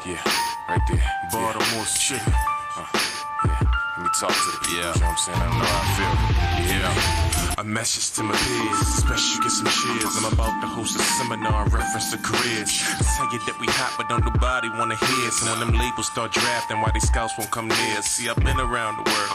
Yeah, right there. Baltimore shit. Yeah, let me talk to the people. You know what I'm saying? I don't know how I feel. Yeah. A message to my peers, especially get some cheers. I'm about to host a seminar in reference to careers. Tell you that we hot, but don't nobody wanna hear. So when them labels start drafting, why these scouts won't come near? See, I've been around the world,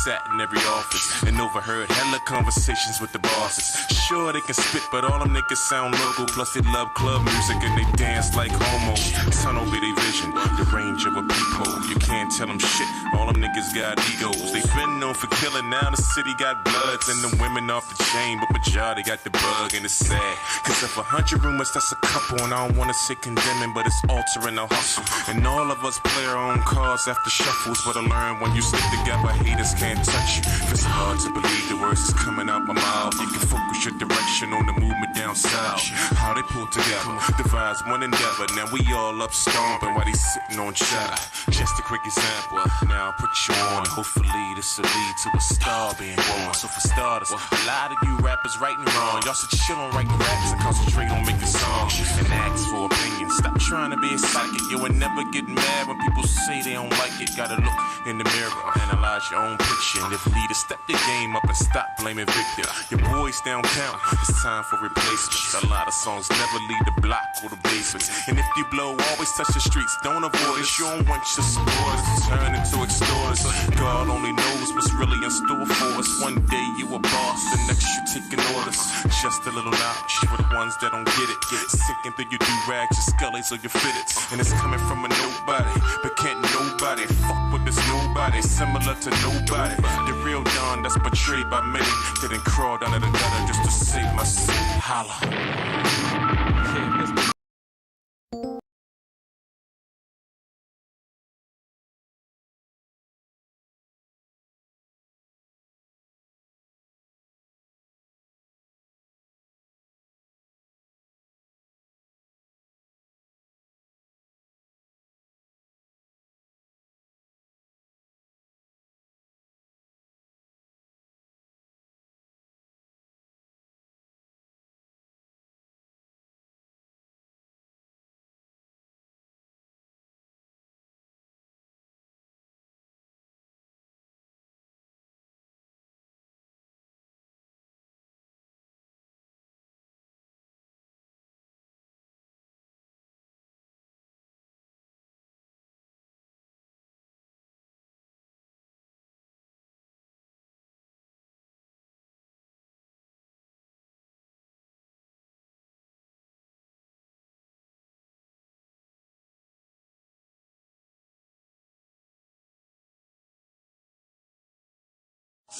sat in every office, and overheard hella conversations with the bosses. Sure, they can spit, but all them niggas sound local. Plus, they love club music and they dance like homos. Tunnel be they vision, the range of a peephole. You can't tell them shit, all them niggas got egos. They been known for killing, now the city got bloods and the women off the chain, but majority got the bug, and it's sad. Cause if 100 rumors, that's a couple, and I don't wanna say condemning, but it's altering our hustle. And all of us play our own cards after shuffles, but I learned when you stick together, haters can't touch you. It's hard to believe the words is coming out my mouth. You can focus your direction on the movement down south. How they pull together, devise one endeavor. Now we all up stomping while they sitting on chatter. Just a quick example, now I'll put you on. Hopefully this will lead to a star being born. So for starters, a lot of you rappers writing wrong. Y'all should chill on writing raps and concentrate on making songs and ask for opinions. Stop trying to be a psychic. You will never get mad when people say they don't like it. Gotta look in the mirror, analyze your own picture, and if need to step the game up and stop blaming Victor. Your boys down count, it's time for replacements. A lot of songs never leave the block or the basements. And if you blow, always touch the streets, don't avoid us. You don't want your supporters to turn into extorters. God only knows what's really in store for us. One day you a boss, the next you taking orders. Just a little knowledge for the ones that don't get it. Sinking through your do-rags, your scullies, or your fitteds. And it's coming from a nobody, but can't nobody fuck with this nobody. Similar to nobody, the real Don that's portrayed by many. Didn't crawl down to the gutter just to save my city. Holla.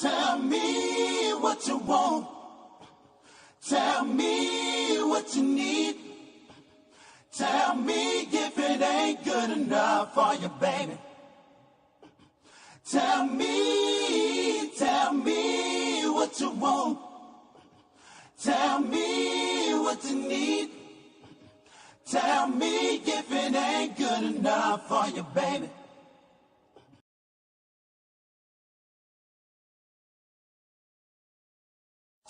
Tell me what you want. Tell me what you need. Tell me if it ain't good enough for you, baby. Tell me what you want. Tell me what you need. Tell me if it ain't good enough for you, baby.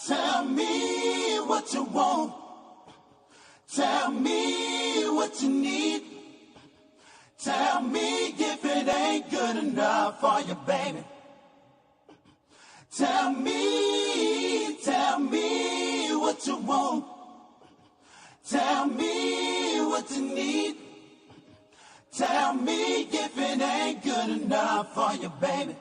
Tell me what you want. Tell me what you need. Tell me if it ain't good enough for you, baby. Tell me what you want. Tell me what you need. Tell me if it ain't good enough for you, baby.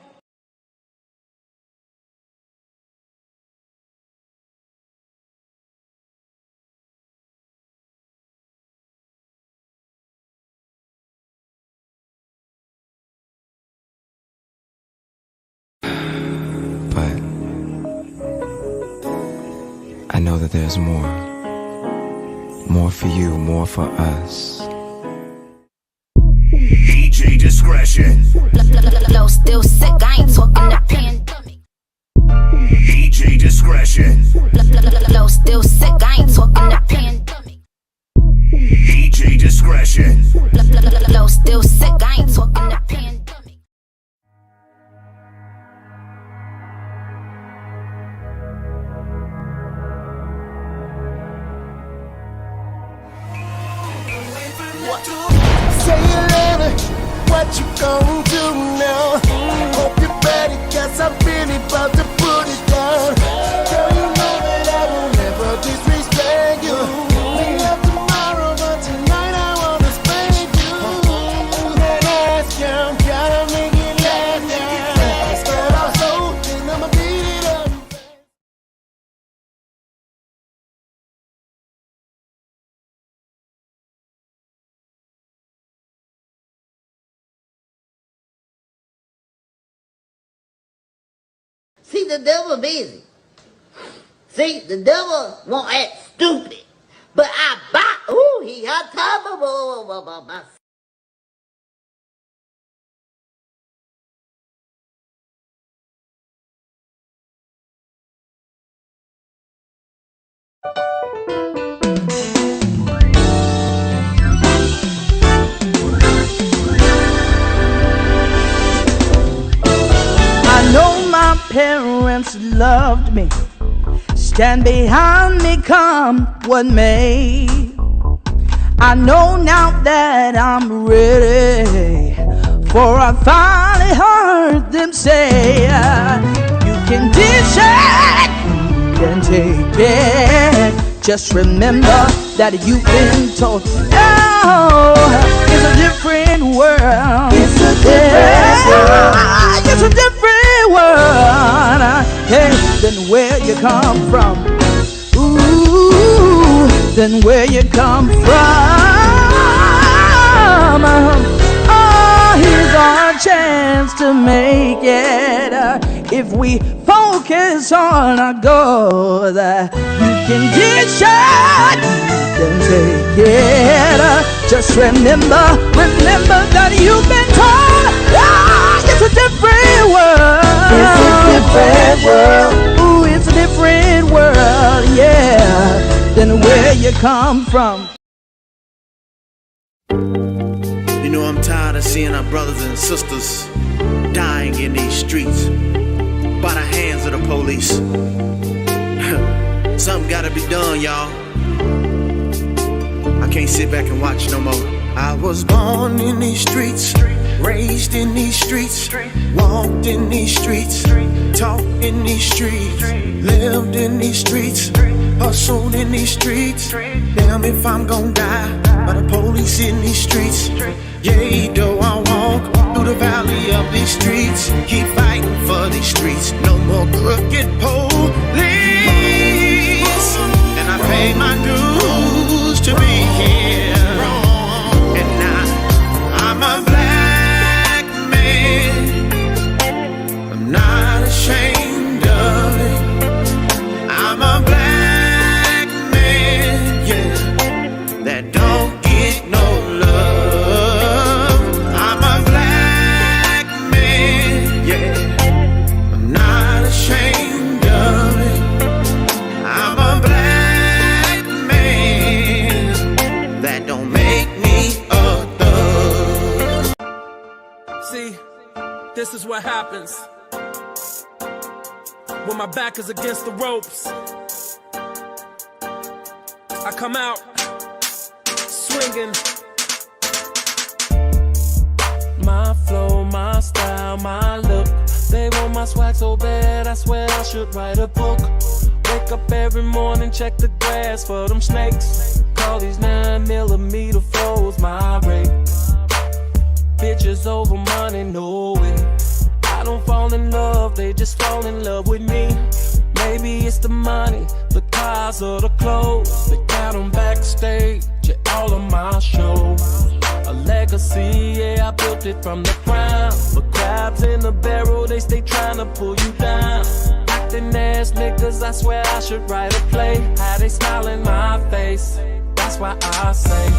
I know that there's more. More for you, more for us. DJ discretion. Flow still sick, I ain't talking that pandemic. DJ discretion. Flow still sick, I ain't talking that pandemic. DJ discretion. Flow still sick, I ain't talking that pandemic. Say it what you gon' do now. Hope you're ready, cause I'm really about to put it down. Girl, you know that I will never disrespect you. We have tomorrow, but tonight I wanna spank you. That ass, girl, gotta make it last now. Start off slow, then I'ma beat it up. See, the devil busy. See, the devil won't act stupid. But I buy, ooh, he got time. I know my parents loved me, stand behind me come what may. I know now that I'm ready, for I finally heard them say, you can dish it, you can take it. Just remember that you've been told, oh, it's a different world. It's a different world. It's a different world. Hey, then where you come from? Ooh, then where you come from? Oh, here's our chance to make it. If we focus on our goal, you can get shot, you can take it. Just remember that you've been told, it's a different world. It's a different world. Ooh, it's a different world, yeah, than where you come from. You know, I'm tired of seeing our brothers and sisters dying in these streets by the hands of the police. Something gotta be done, y'all. I can't sit back and watch no more. I was born in these streets, raised in these streets, walked in these streets, talked in these streets, lived in these streets, hustled in these streets. Damn if I'm gon' die by the police in these streets. Yeah, though I walk through the valley of these streets, keep fighting for these streets. No more crooked police. And I pay my dues to be here. And now I'm a black man. I'm not ashamed of it. I'm a black man, yeah, that don't get no love. I'm a black man, yeah, I'm not ashamed of it. I'm a black man, that don't make me a thug. See, this is what happens when my back is against the ropes. I come out swinging. My flow, my style, my look. They want my swag so bad, I swear I should write a book. Wake up every morning, check the grass for them snakes. Call these 9mm flows my rate. Bitches over money, no way. I don't fall in love, they just fall in love with me. Maybe it's the money, the cars or the clothes. They got them backstage at all of my shows. A legacy, yeah, I built it from the ground. But crabs in the barrel, they stay trying to pull you down. Acting ass niggas, I swear I should write a play. How they smile in my face, that's why I say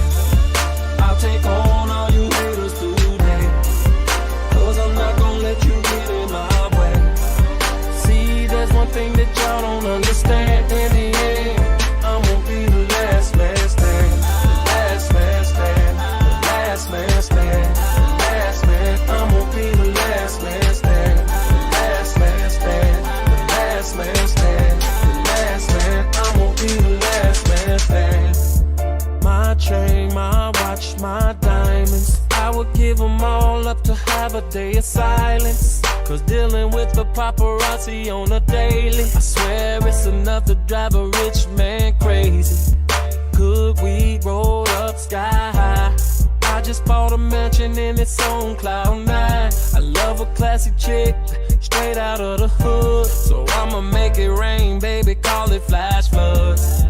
I'll take on all you haters today, 'cause I'm not gonna let you get in my way. See, there's one thing that y'all don't understand. In the end, I'm gonna be the last man stand. The last man stand. The last man stand. The last man, I'm gonna be the last man stand. The last man stand. The last man stand. The last man, I'm gonna be the last man stand. My chain, my watch, my diamonds, leave them all up to have a day of silence. Cause dealing with the paparazzi on a daily, I swear it's enough to drive a rich man crazy. Good weed rolled up sky high. I just bought a mansion and it's on cloud 9. I love a classy chick, straight out of the hood. So I'ma make it rain, baby, call it flash floods.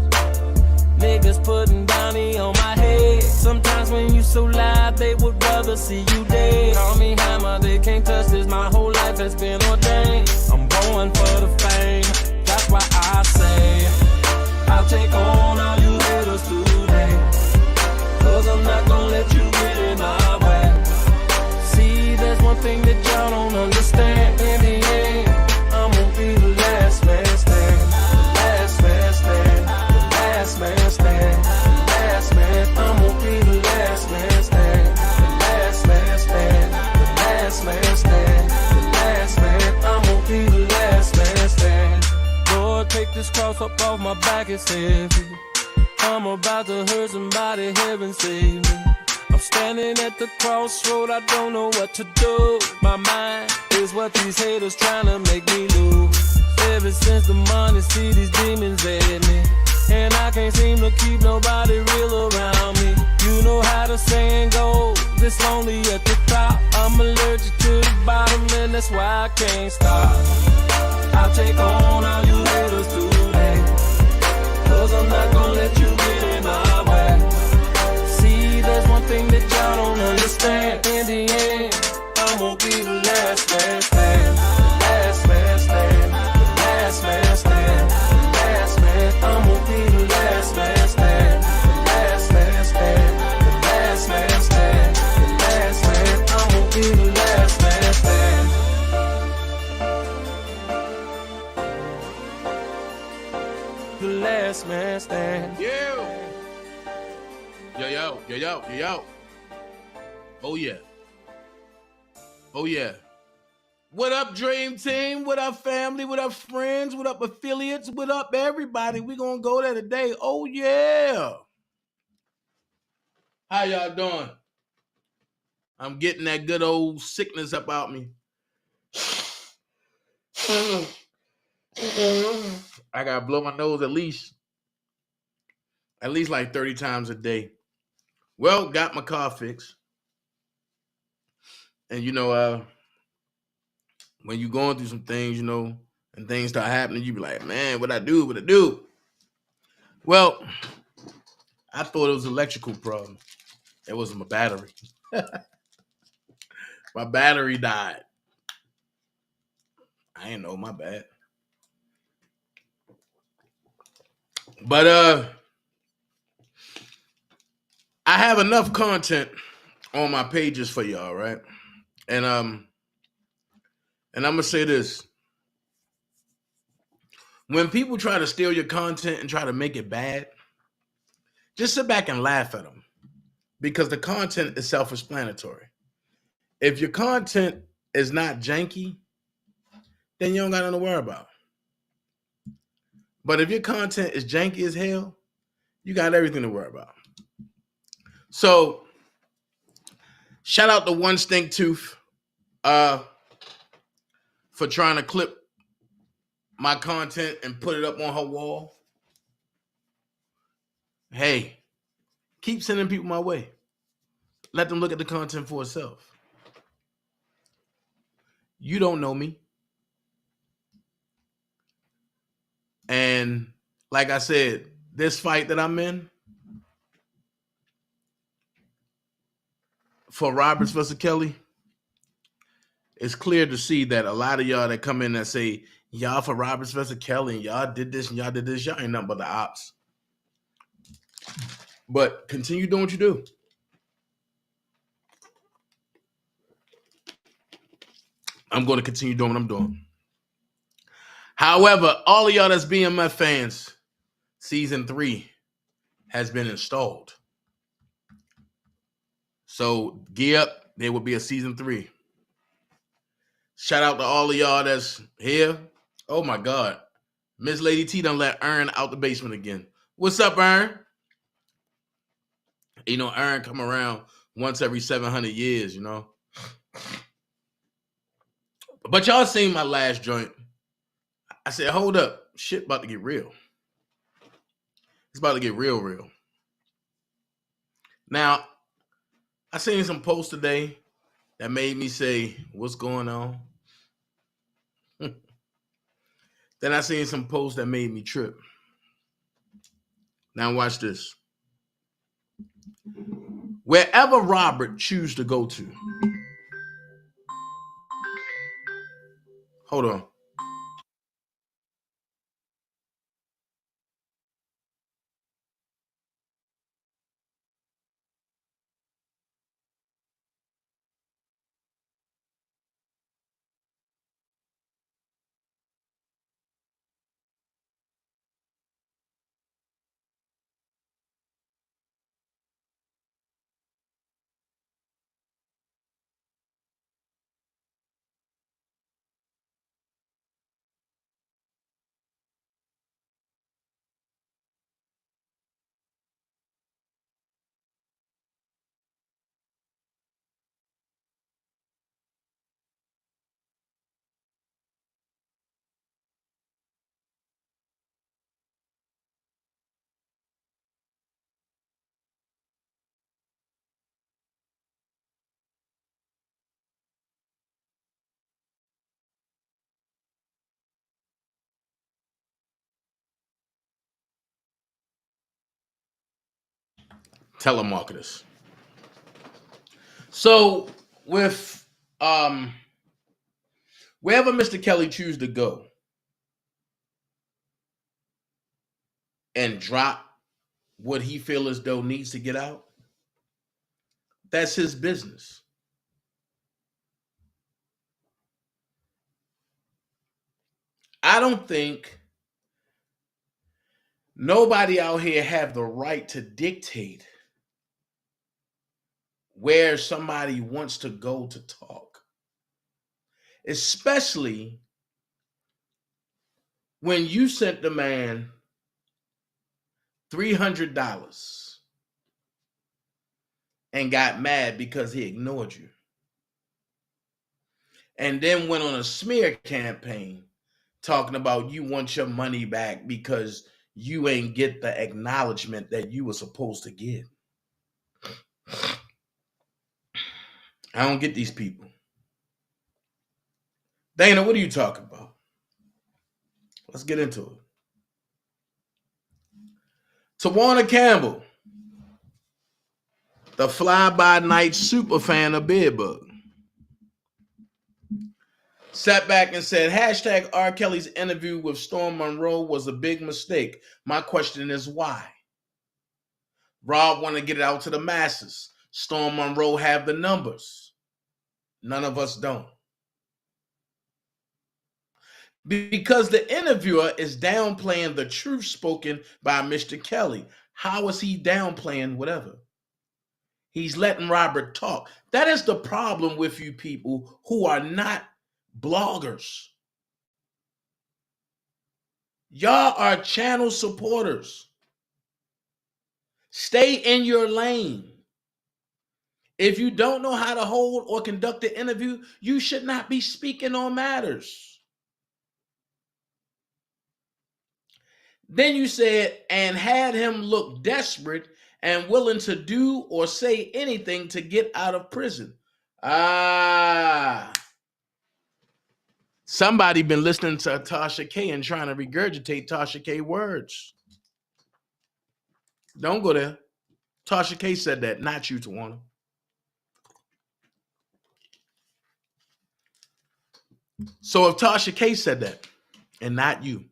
Niggas putting bounty on my head. Sometimes when you so loud, they would rather see you dead. Call me hammer, they can't touch this. My whole life has been ordained. I'm going for the fame. That's why I say I'll take on all you haters today. Cause I'm not gonna let you get in my way. See, there's one thing that y'all don't understand. In the end, I'm gonna be the last man standing. The last man standing. The last man standing. The last man, I'm gonna be the last man standing. The last man standing. The last man standing. The last man, I'm gonna be the last man standing. Lord, take this cross up off my back, it's heavy. I'm about to hurt somebody, heaven save me. I'm standing at the crossroad, I don't know what to do. My mind is what these haters trying to make me lose. Ever since the money, see these demons at me. And I can't seem to keep nobody real around me. You know how the saying goes, it's lonely at the top. I'm allergic to the bottom and that's why I can't stop. I'll take on all you haters today. Cause I'm not gonna let you get in my way. See, there's one thing that y'all don't understand. In the end, I'm gonna be the last man stand. The last man stand. The last man stand. The last man, I'm gonna be the last man stand. The last man stand. The last man stand. The last man, I'm gonna be the last man stand. The last man stand. Yo. Oh yeah. Oh yeah. What up, Dream Team? What up, family? What up, friends? What up, affiliates? What up, everybody? We gonna go there today. Oh yeah. How y'all doing? I'm getting that good old sickness about me. I gotta blow my nose at least like 30 times a day. Well, got my car fixed. And you know, when you're going through some things, you know, and things start happening, you be like, man, what I do? Well, I thought it was an electrical problem. It was my battery. My battery died. I ain't know, my bad. But I have enough content on my pages for y'all, right? And I'm gonna say this. When people try to steal your content and try to make it bad, just sit back and laugh at them. Because the content is self-explanatory. If your content is not janky, then you don't got nothing to worry about. But if your content is janky as hell, you got everything to worry about. So, shout out to One Stink Tooth for trying to clip my content and put it up on her wall. Hey, keep sending people my way. Let them look at the content for itself. You don't know me. And like I said, this fight that I'm in for Roberts versus Kelly, it's clear to see that a lot of y'all that come in and say, y'all for Roberts versus Kelly, and y'all did this and y'all did this, y'all ain't nothing but the ops. But continue doing what you do. I'm going to continue doing what I'm doing. However, all of y'all that's BMF fans, season 3 has been installed. So gear up. There will be a season 3. Shout out to all of y'all that's here. Oh my God. Miss Lady T done let Ern out the basement again. What's up, Ern? You know, Ern come around once every 700 years, you know. But y'all seen my last joint. I said, hold up. Shit about to get real. It's about to get real. Now, I seen some posts today that made me say, what's going on? Then I seen some posts that made me trip. Now watch this. Wherever Robert choose to go to. Hold on. Telemarketers. So with wherever Mr. Kelly choose to go and drop what he feel as though needs to get out, that's his business. I don't think nobody out here have the right to dictate where somebody wants to go to talk, especially when you sent the man $300 and got mad because he ignored you, and then went on a smear campaign talking about you want your money back because you ain't get the acknowledgement that you were supposed to get. I don't get these people. Dana, what are you talking about? Let's get into it. Tawana Campbell, the fly-by-night super fan of Bedbug, sat back and said, hashtag R. Kelly's interview with Storm Monroe was a big mistake. My question is why? Rob want to get it out to the masses. Storm Monroe have the numbers. None of us don't. Because the interviewer is downplaying the truth spoken by Mr. Kelly. How is he downplaying whatever? He's letting Robert talk. That is the problem with you people who are not bloggers. Y'all are channel supporters. Stay in your lane. If you don't know how to hold or conduct an interview, you should not be speaking on matters. Then you said, and had him look desperate and willing to do or say anything to get out of prison. Somebody been listening to Tasha K and trying to regurgitate Tasha K words. Don't go there. Tasha K said that, not you, Tawana. So if Tasha K said that and not you,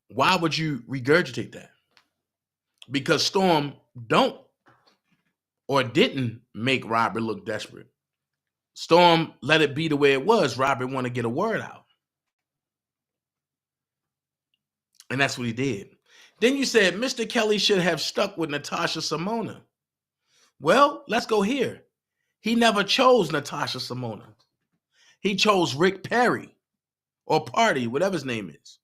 why would you regurgitate that? Because Storm don't or didn't make Robert look desperate. Storm let it be the way it was. Robert wanted to get a word out. And that's what he did. Then you said Mr. Kelly should have stuck with Natasha Simona. Well, let's go here. He never chose Natasha Simona. He chose Rick Perry or Party, whatever his name is.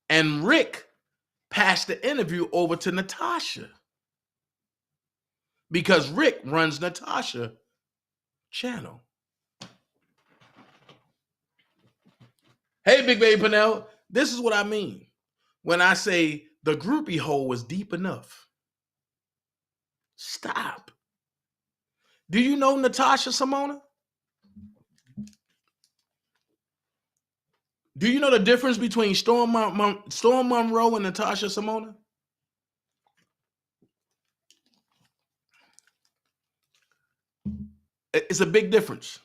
And Rick passed the interview over to Natasha. because Rick runs Natasha channel. Hey, Big Baby Pernell, this is what I mean when I say the groupie hole was deep enough. Stop. Do you know Natasha Simona? Do you know the difference between Storm Monroe and Natasha Simona? It's a big difference.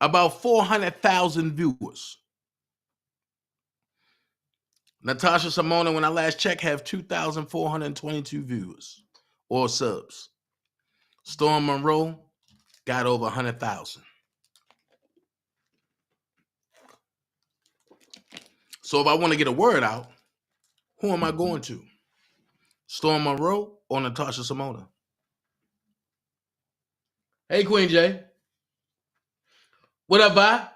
About 400,000 viewers. Natasha Simona, when I last checked, have 2,422 viewers or subs. Storm Monroe got over 100,000. So if I want to get a word out, who am I going to? Storm Monroe or Natasha Simona? Hey, Queen J. What up, Vi?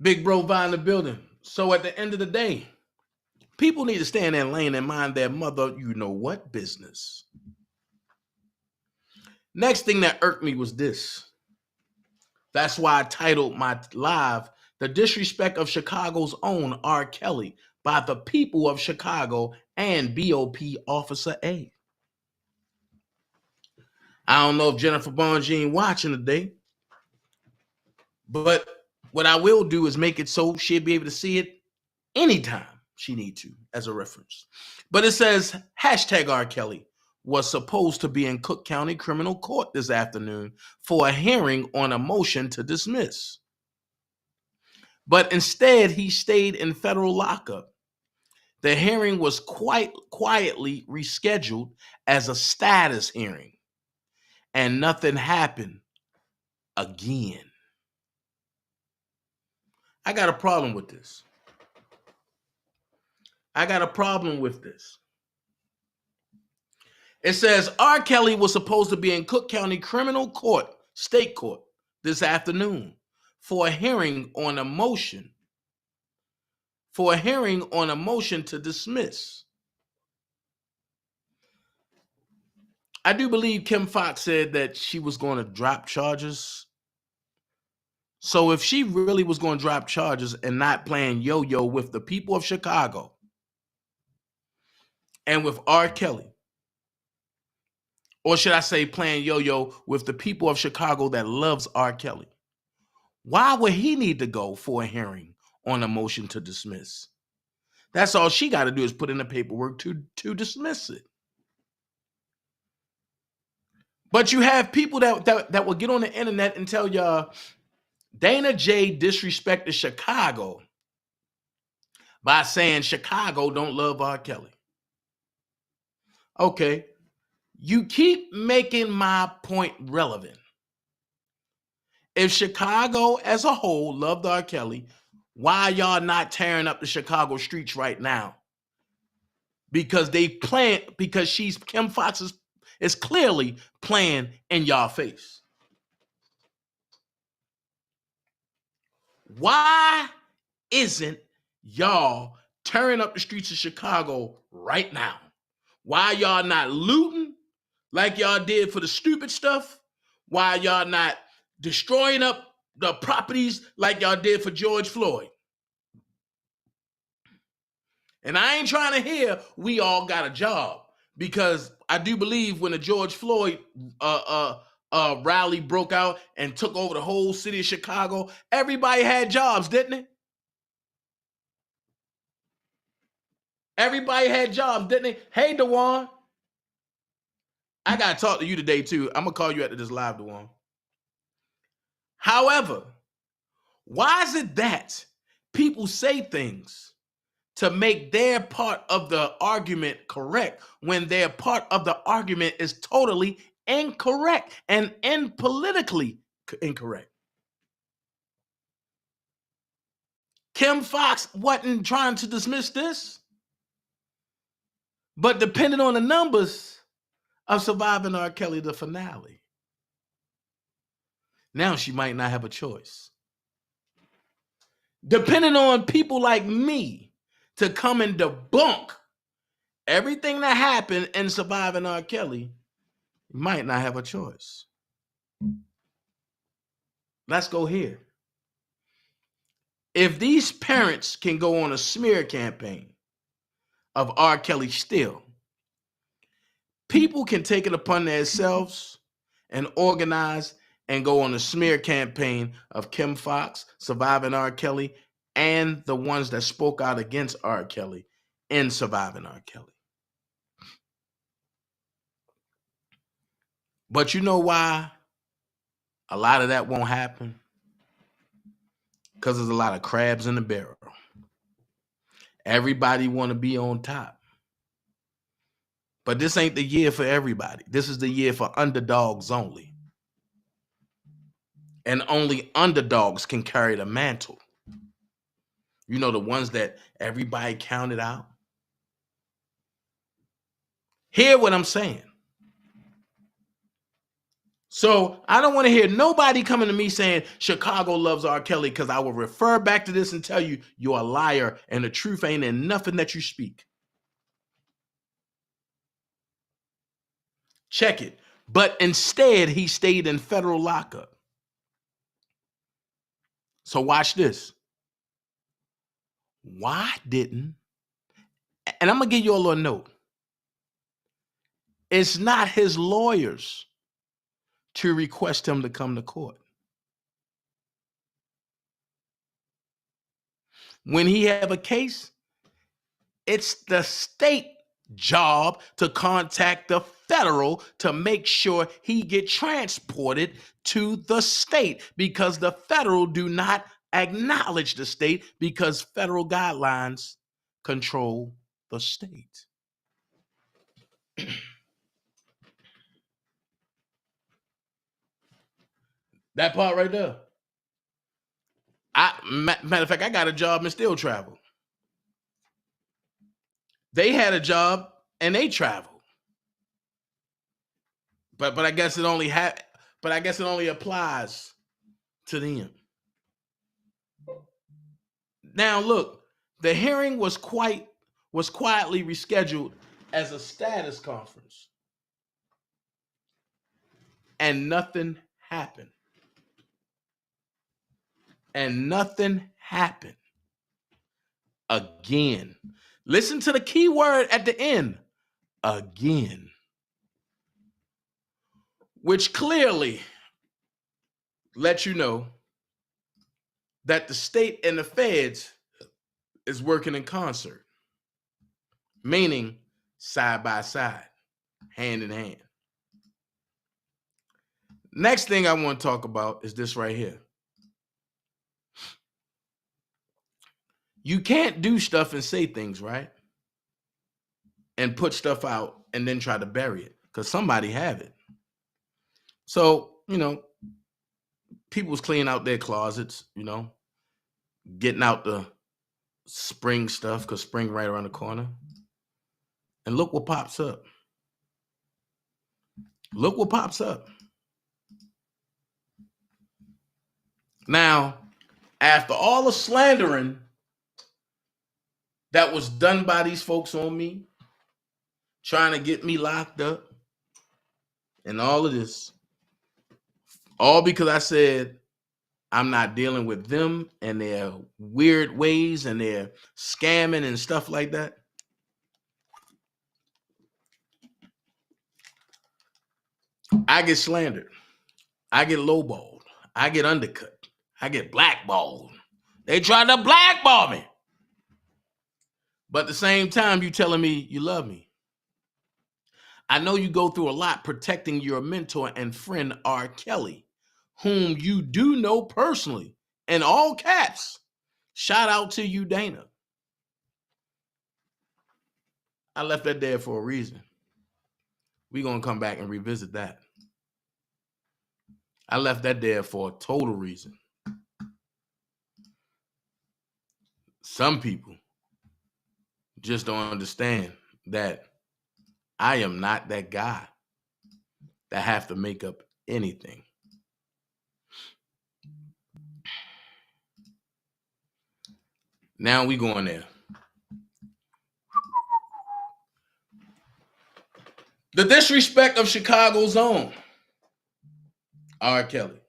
Big bro Vi in the building. So at the end of the day, people need to stay in their lane and mind their mother, you know what, business. Next thing that irked me was this. That's why I titled my live, The Disrespect of Chicago's Own R. Kelly by the People of Chicago and BOP Officer A. I don't know if Jennifer Bonjean watching today, but what I will do is make it so she'll be able to see it anytime she need to as a reference. But it says, hashtag R. Kelly was supposed to be in Cook County Criminal Court this afternoon for a hearing on a motion to dismiss. But instead, he stayed in federal lockup. The hearing was quite quietly rescheduled as a status hearing, and nothing happened again. I got a problem with this. It says R. Kelly was supposed to be in Cook County Criminal Court, State Court, this afternoon for a hearing on a motion. To dismiss. I do believe Kim Fox said that she was going to drop charges. So if she really was going to drop charges and not playing yo-yo with the people of Chicago and with R. Kelly, or should I say playing yo-yo with the people of Chicago that loves R. Kelly, why would he need to go for a hearing on a motion to dismiss? That's all she got to do is put in the paperwork to dismiss it. But you have people that will get on the internet and tell y'all DanaJay disrespected Chicago by saying Chicago don't love R. Kelly. Okay, you keep making my point relevant. If Chicago as a whole loved R. Kelly, why y'all not tearing up the Chicago streets right now? Because Kim Fox is clearly playing in y'all face. Why isn't y'all tearing up the streets of Chicago right now? Why y'all not looting like y'all did for the stupid stuff? Why y'all not destroying up the properties like y'all did for George Floyd? And I ain't trying to hear we all got a job, because I do believe when the George Floyd rally broke out and took over the whole city of Chicago, everybody had jobs, didn't it? Everybody had jobs, didn't they? Hey, Dewan. I got to talk to you today, too. I'm going to call you after this live, Dewan. However, why is it that people say things to make their part of the argument correct when their part of the argument is totally incorrect and politically incorrect? Kim Fox wasn't trying to dismiss this, but depending on the numbers of Surviving R. Kelly, the finale, now she might not have a choice. Depending on people like me to come and debunk everything that happened in surviving R. Kelly, you might not have a choice. Let's go here. If these parents can go on a smear campaign of R. Kelly still, people can take it upon themselves and organize and go on a smear campaign of Kim Fox, surviving R. Kelly, and the ones that spoke out against R. Kelly in surviving R. Kelly. But you know why a lot of that won't happen? Because there's a lot of crabs in the barrel. Everybody want to be on top. But this ain't the year for everybody. This is the year for underdogs only. And only underdogs can carry the mantle. You know, the ones that everybody counted out. Hear what I'm saying. So I don't want to hear nobody coming to me saying Chicago loves R. Kelly, because I will refer back to this and tell you you're a liar and the truth ain't in nothing that you speak. Check it. But instead, he stayed in federal lockup. So watch this. Why didn't, and I'm going to give you a little note. It's not his lawyers to request him to come to court. When he have a case, it's the state job to contact the federal to make sure he get transported to the state, because the federal do not acknowledge the state, because federal guidelines control the state. That part right there. Matter of fact, I got a job and still travel. They had a job and they traveled. But I guess it only applies to them. Now look, the hearing was quietly rescheduled as a status conference. And nothing happened. Again. Listen to the key word at the end. Again. Which clearly lets you know that the state and the feds is working in concert. Meaning side by side, hand in hand. Next thing I want to talk about is this right here. You can't do stuff and say things, right? And put stuff out and then try to bury it, because somebody have it. So, people was cleaning out their closets, getting out the spring stuff, because spring right around the corner. And look what pops up. Now, after all the slandering that was done by these folks on me, trying to get me locked up, and all of this, all because I said I'm not dealing with them and their weird ways and their scamming and stuff like that. I get slandered. I get lowballed. I get undercut. I get blackballed. They tried to blackball me. But at the same time, you telling me you love me. I know you go through a lot protecting your mentor and friend R. Kelly, whom you do know personally, in all caps. Shout out to you, Dana. I left that there for a reason. We're going to come back and revisit that. I left that there for a total reason. Some people just don't understand that I am not that guy that have to make up anything. Now we going there. The disrespect of Chicago's own R. Kelly.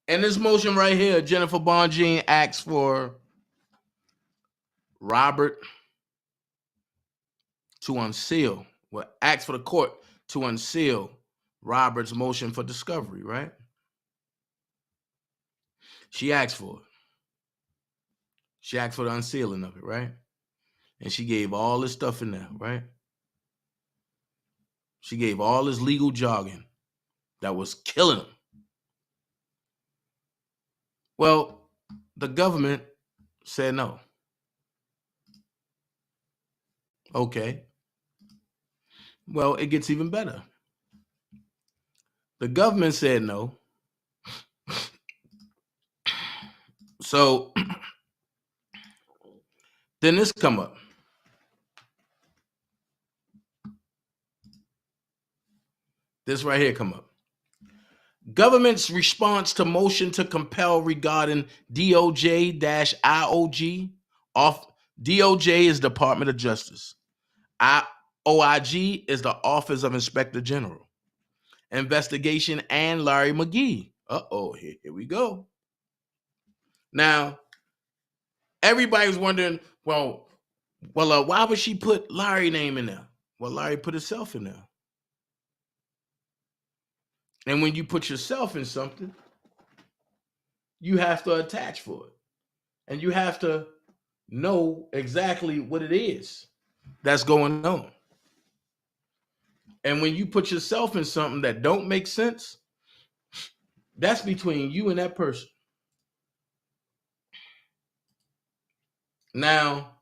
And this motion right here, Jennifer Bonjean asks for Robert to unseal, asks for the court to unseal Robert's motion for discovery, right? She asked for it. She asked for the unsealing of it, right? And she gave all this stuff in there, right? She gave all this legal jargon that was killing him. Well, the government said no. Okay. Well, it gets even better. The government said no. So then this come up. This right here come up. Government's response to motion to compel regarding DOJ-IOG. DOJ is Department of Justice. OIG is the Office of Inspector General. Investigation and Larry McGee. Uh-oh, here we go. Now, everybody's wondering, well, why would she put Larry's name in there? Well, Larry put himself in there. And when you put yourself in something, you have to attach for it. And you have to know exactly what it is that's going on. And when you put yourself in something that don't make sense, that's between you and that person. Now,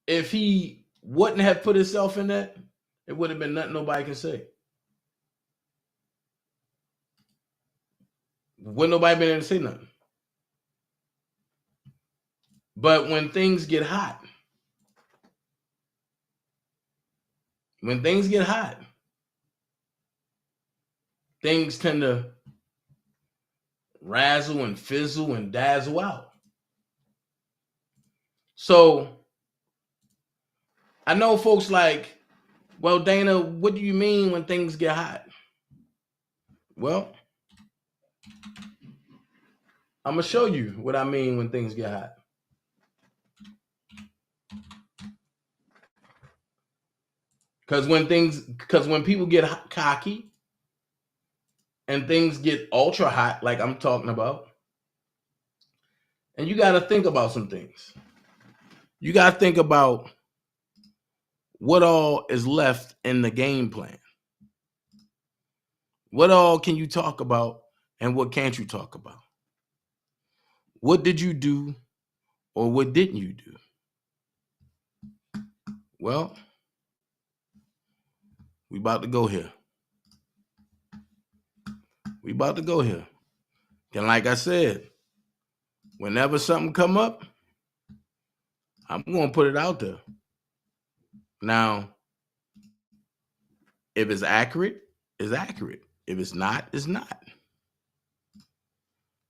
if he wouldn't have put himself in that, it would have been nothing nobody can say. Wouldn't nobody been able to say nothing. But when things get hot, things tend to razzle and fizzle and dazzle out. So I know folks like, well, Dana, what do you mean when things get hot? Well, I'm going to show you what I mean when things get hot. Because when people get cocky and things get ultra hot, like I'm talking about, and you got to think about some things. You got to think about what all is left in the game plan. What all can you talk about and what can't you talk about? What did you do or what didn't you do? Well, we about to go here. And like I said, whenever something come up, I'm going to put it out there. Now, if it's accurate, it's accurate. If it's not, it's not.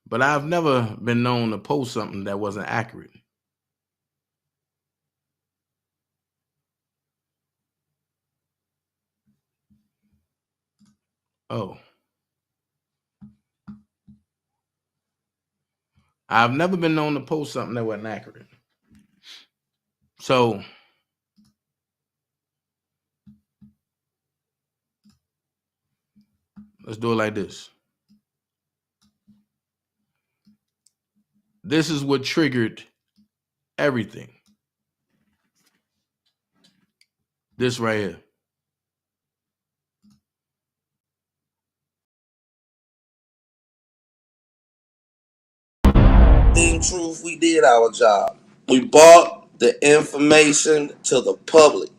But I've never been known to post something that wasn't accurate. Oh. I've never been known to post something that wasn't accurate. So let's do it like this. This is what triggered everything. This right here. In truth, we did our job. We brought the information to the public.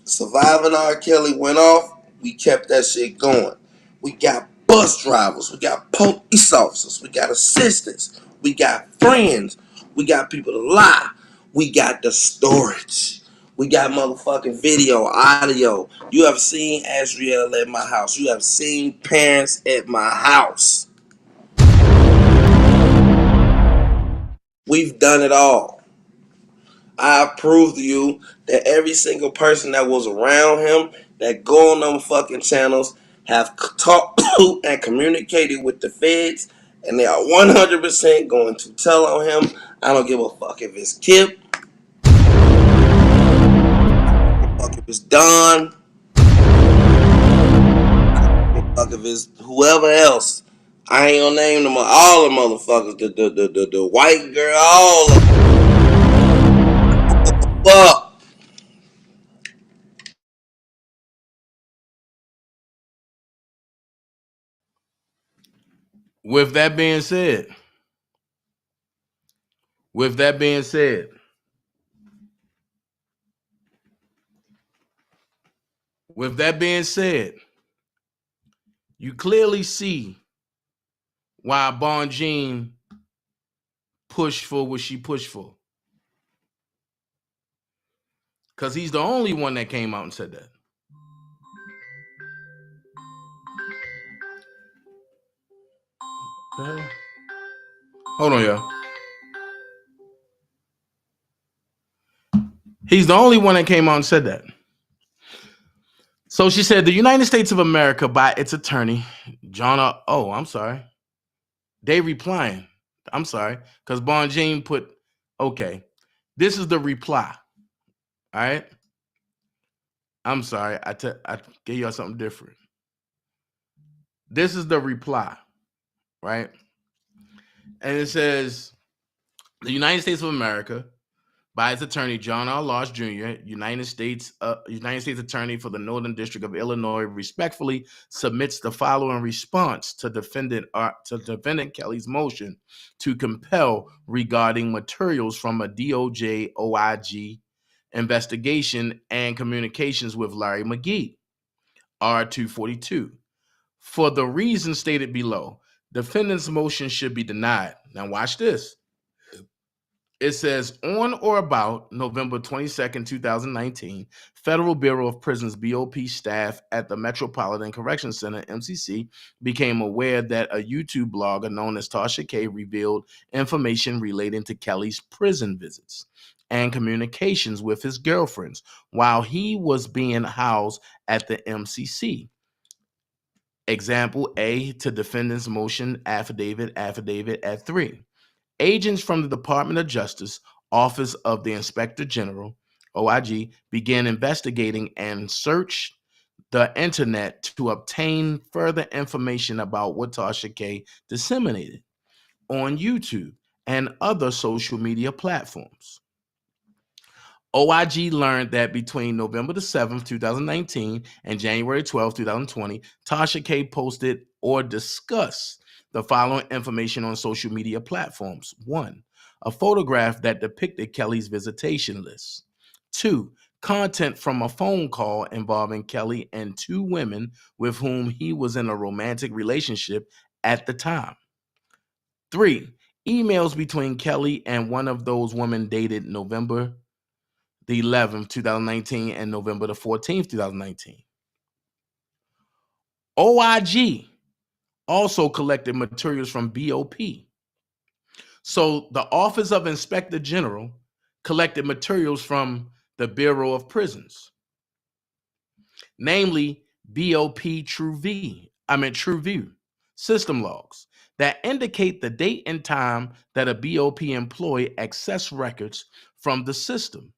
Surviving R. Kelly went off, we kept that shit going. We got bus drivers, we got police officers, we got assistants, we got friends, we got people to lie, we got the storage, we got motherfucking video, audio. You have seen Azriel at my house, you have seen parents at my house. We've done it all. I prove to you that every single person that was around him that go on them fucking channels have talked to and communicated with the feds, and they are 100% going to tell on him. I don't give a fuck if it's Kip, fuck if it's Don, fuck if it's whoever else. I ain't gonna name them all the motherfuckers, the white girl, all of them. Fuck. With that being said, you clearly see why Bonjean pushed for what she pushed for. Because he's the only one that came out and said that. Hold on, y'all. He's the only one that came out and said that. So she said, the United States of America, by its attorney, John. Oh, I'm sorry. They replying. I'm sorry. Because Bonjean put, okay. This is the reply. All right. I'm sorry. I gave y'all something different. This is the reply. Right. And it says, the United States of America, by its attorney, John R. Losh Jr., United States Attorney for the Northern District of Illinois, respectfully submits the following response to defendant Kelly's motion to compel regarding materials from a DOJ OIG investigation and communications with Larry McGee, R-242. For the reasons stated below, defendant's motion should be denied. Now watch this. It says, on or about November 22nd, 2019, Federal Bureau of Prisons, BOP staff at the Metropolitan Correction Center, MCC, became aware that a YouTube blogger known as Tasha K revealed information relating to Kelly's prison visits and communications with his girlfriends while he was being housed at the MCC. Example A to defendant's motion affidavit at 3. Agents from the Department of Justice, Office of the Inspector General, OIG, began investigating and searched the internet to obtain further information about what Tasha K disseminated on YouTube and other social media platforms. OIG learned that between November the 7th, 2019 and January 12, 2020, Tasha K posted or discussed the following information on social media platforms. 1, a photograph that depicted Kelly's visitation list. 2, content from a phone call involving Kelly and 2 women with whom he was in a romantic relationship at the time. 3, emails between Kelly and one of those women dated November the 11th, 2019 and November the 14th, 2019. OIG also collected materials from BOP. So the Office of Inspector General collected materials from the Bureau of Prisons, namely BOP True View system logs that indicate the date and time that a BOP employee accessed records from the system,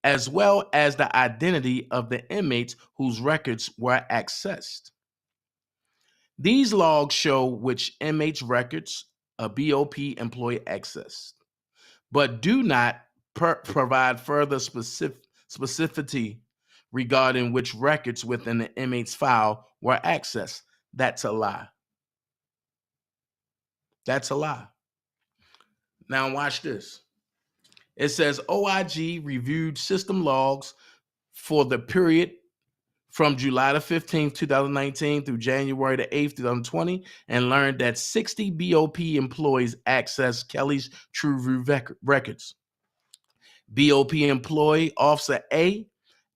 as well as the identity of the inmates whose records were accessed. These logs show which inmates' records a BOP employee accessed, but do not provide further specificity regarding which records within the inmate's file were accessed. That's a lie. That's a lie. Now watch this. It says OIG reviewed system logs for the period from July the 15th, 2019 through January the 8th, 2020, and learned that 60 BOP employees accessed Kelly's TrueView records. BOP employee Officer A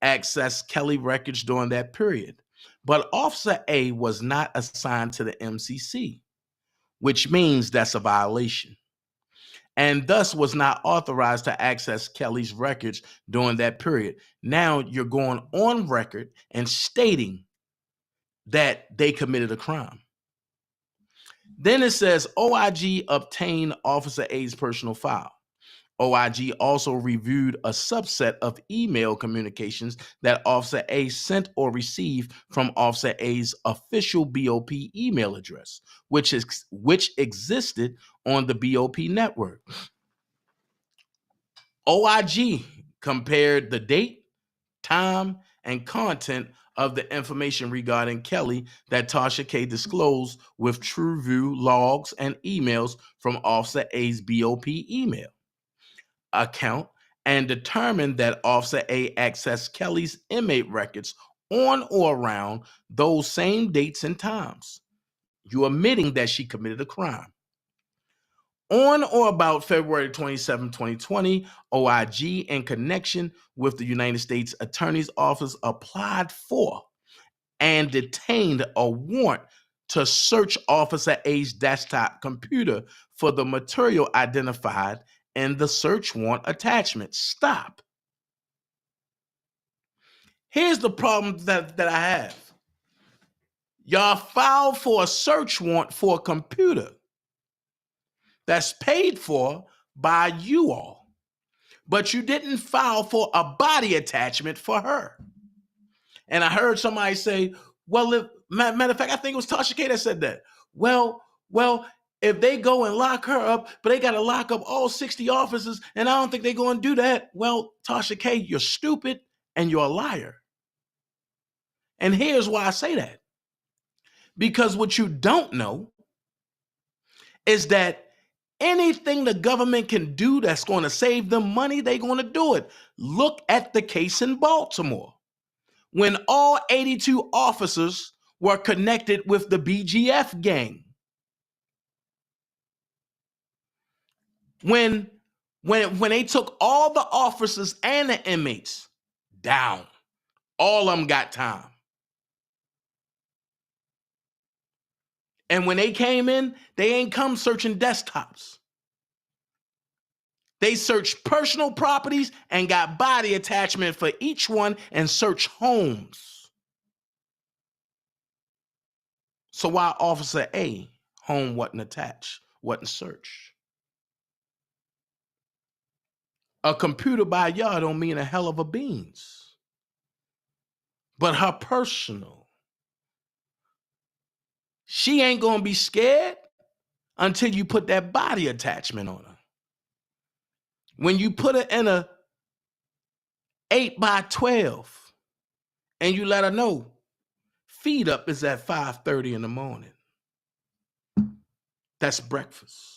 accessed Kelly records during that period, but Officer A was not assigned to the MCC, which means that's a violation. and thus was not authorized to access Kelly's records during that period. Now you're going on record and stating that they committed a crime. Then it says OIG obtained Officer A's personal file. OIG also reviewed a subset of email communications that Officer A sent or received from Officer A's official BOP email address, which existed on the BOP network. OIG compared the date, time, and content of the information regarding Kelly that Tasha K disclosed with TrueView logs and emails from Officer A's BOP email account and determined that Officer A accessed Kelly's inmate records on or around those same dates and times. You admitting that she committed a crime. On or about February 27, 2020, OIG, in connection with the United States Attorney's Office, applied for and detained a warrant to search Officer A's desktop computer for the material identified in the search warrant attachment. Stop. Here's the problem that I have. Y'all filed for a search warrant for a computer that's paid for by you all, but you didn't file for a body attachment for her. And I heard somebody say, well, matter of fact, I think it was Tasha K that said that. Well, if they go and lock her up, but they got to lock up all 60 officers, and I don't think they're going to do that. Well, Tasha K, you're stupid and you're a liar. And here's why I say that. Because what you don't know is that anything the government can do that's going to save them money, they're going to do it. Look at the case in Baltimore, when all 82 officers were connected with the BGF gang. When they took all the officers and the inmates down, all of them got time. And when they came in, they ain't come searching desktops. They searched personal properties and got body attachment for each one and searched homes. So why Officer A home wasn't attached, wasn't searched? A computer by y'all don't mean a hell of a beans. But her personal, she ain't gonna be scared until you put that body attachment on her. When you put her in a 8x12 and you let her know feed up is at 5:30 in the morning. That's breakfast.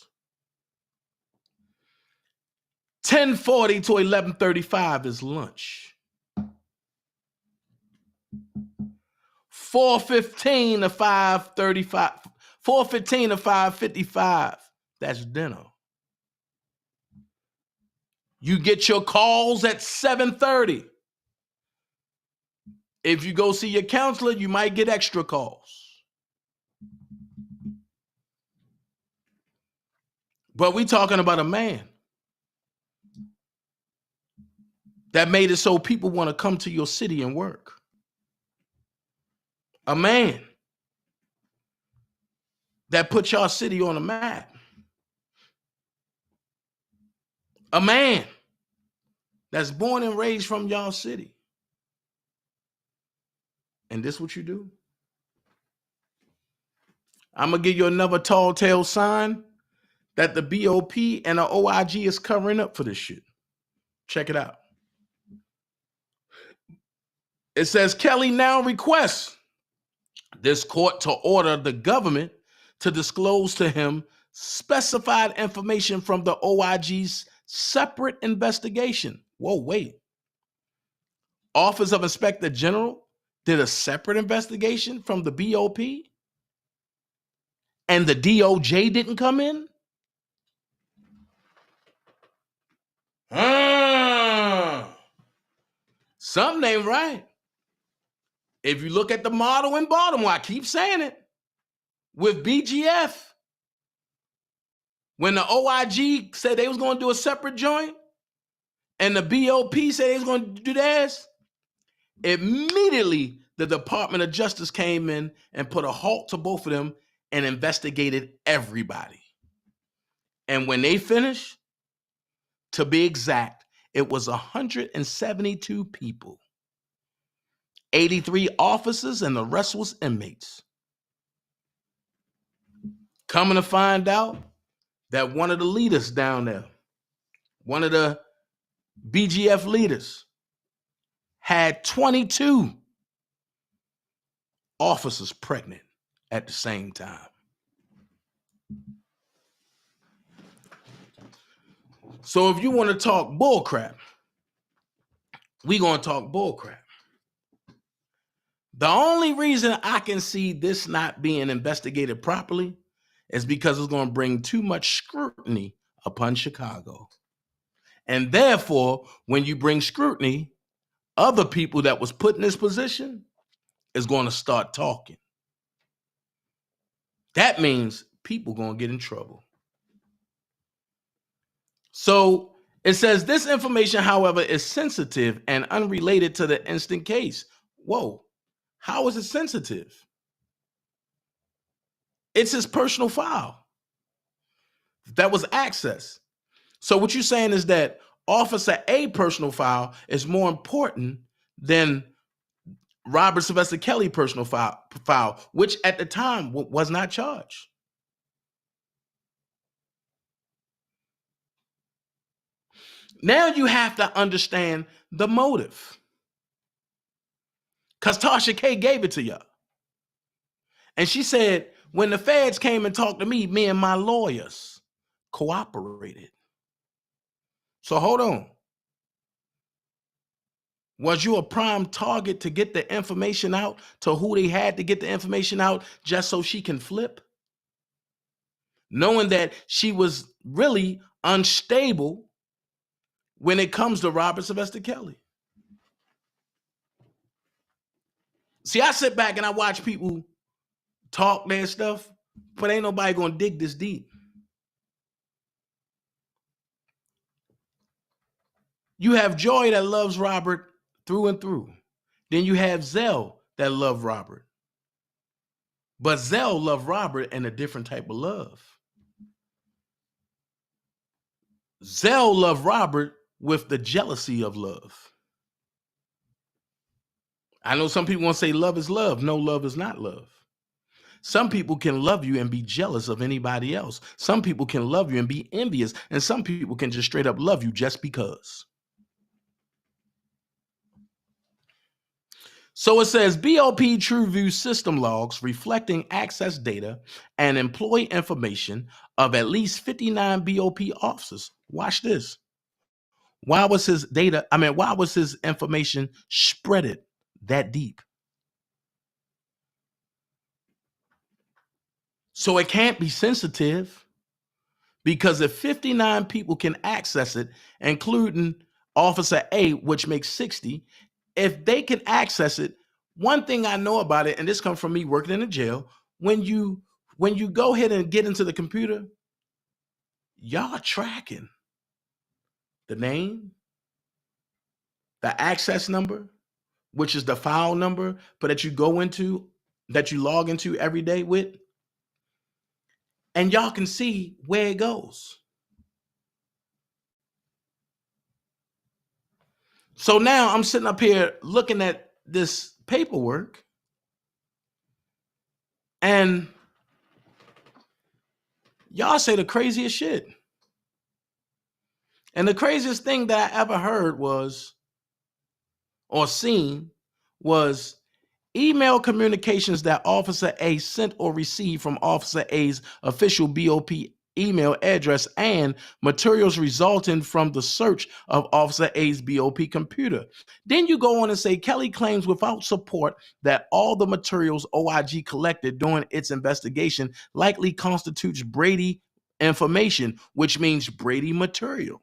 10:40 to 11:35 is lunch. 4:15 to 5:35. 4:15 to 5:55. That's dinner. You get your calls at 7:30. If you go see your counselor, you might get extra calls. But we talking about a man that made it so people want to come to your city and work. A man that put your city on the map. A man that's born and raised from y'all city. And this what you do? I'm going to give you another tall tale sign that the BOP and the OIG is covering up for this shit. Check it out. It says Kelly now requests this court to order the government to disclose to him specified information from the OIG's separate investigation. Whoa, wait. Office of Inspector General did a separate investigation from the BOP? And the DOJ didn't come in? Something ain't right. If you look at the model in Baltimore, I keep saying it, with BGF, When the OIG said they was going to do a separate joint and the BOP said they was going to do theirs, immediately the Department of Justice came in and put a halt to both of them and investigated everybody. And when they finished, to be exact, it was 172 people, 83 officers, and the rest was inmates. Coming to find out that one of the leaders down there, one of the BGF leaders, had 22 officers pregnant at the same time. So if you want to talk bullcrap, we going to talk bullcrap. The only reason I can see this not being investigated properly is because it's going to bring too much scrutiny upon Chicago. And therefore, when you bring scrutiny, other people that was put in this position is going to start talking. That means people going to get in trouble. So it says this information, however, is sensitive and unrelated to the instant case. Whoa, how is it sensitive? It's his personal file that was accessed. So what you're saying is that Officer A personal file is more important than Robert Sylvester Kelly personal file, which at the time was not charged. Now you have to understand the motive. Because Tasha K gave it to y'all. And she said, when the feds came and talked to me and my lawyers cooperated. So hold on. Was you a prime target to get the information out to who they had to get the information out just so she can flip? Knowing that she was really unstable when it comes to Robert Sylvester Kelly. See, I sit back and I watch people talk their stuff, but ain't nobody gonna dig this deep. You have Joy that loves Robert through and through. Then you have Zelle that love Robert. But Zelle loved Robert in a different type of love. Zelle loved Robert with the jealousy of love. I know some people want to say love is love. No, love is not love. Some people can love you and be jealous of anybody else. Some people can love you and be envious. And some people can just straight up love you just because. So it says BOP TrueView system logs reflecting access data and employee information of at least 59 BOP officers. Watch this. Why was his information spreaded that deep? So it can't be sensitive, because if 59 people can access it, including Officer A, which makes 60, if they can access it, one thing I know about it, and this comes from me working in a jail, when you go ahead and get into the computer, y'all tracking the name, the access number, which is the file number, but that you log into every day with, and y'all can see where it goes. So now I'm sitting up here looking at this paperwork, and y'all say the craziest shit. And the craziest thing that I ever heard was, or seen, was email communications that Officer A sent or received from Officer A's official BOP email address and materials resulting from the search of Officer A's BOP computer. Then you go on and say Kelly claims without support that all the materials OIG collected during its investigation likely constitutes Brady information, which means Brady material.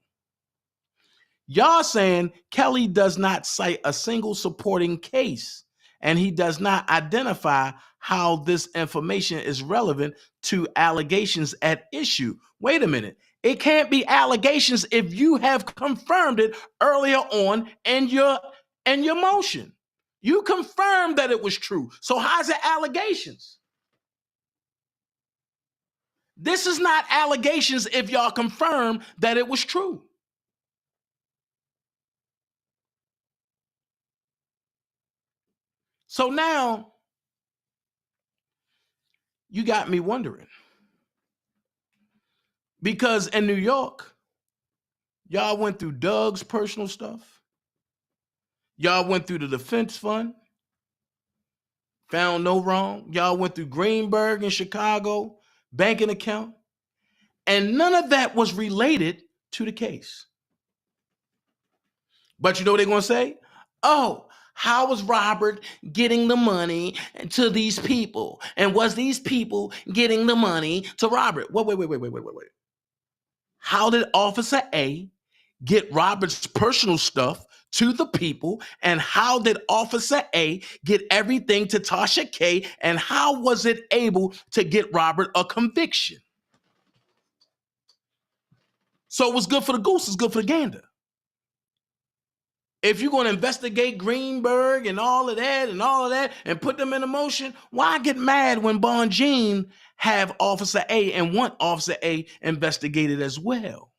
Y'all saying Kelly does not cite a single supporting case, and he does not identify how this information is relevant to allegations at issue. Wait a minute. It can't be allegations if you have confirmed it earlier on in your motion. You confirmed that it was true. So how's it allegations? This is not allegations if y'all confirm that it was true. So now you got me wondering. Because in New York, y'all went through Doug's personal stuff. Y'all went through the defense fund. Found no wrong. Y'all went through Greenberg in Chicago, banking account. And none of that was related to the case. But you know what they're going to say? Oh, how was Robert getting the money to these people? And was these people getting the money to Robert? Wait. How did Officer A get Robert's personal stuff to the people? And how did Officer A get everything to Tasha K? And how was it able to get Robert a conviction? So what's good for the goose is good for the gander. If you're going to investigate Greenberg and all of that and put them in motion, why get mad when Bonjean have Officer A and want Officer A investigated as well?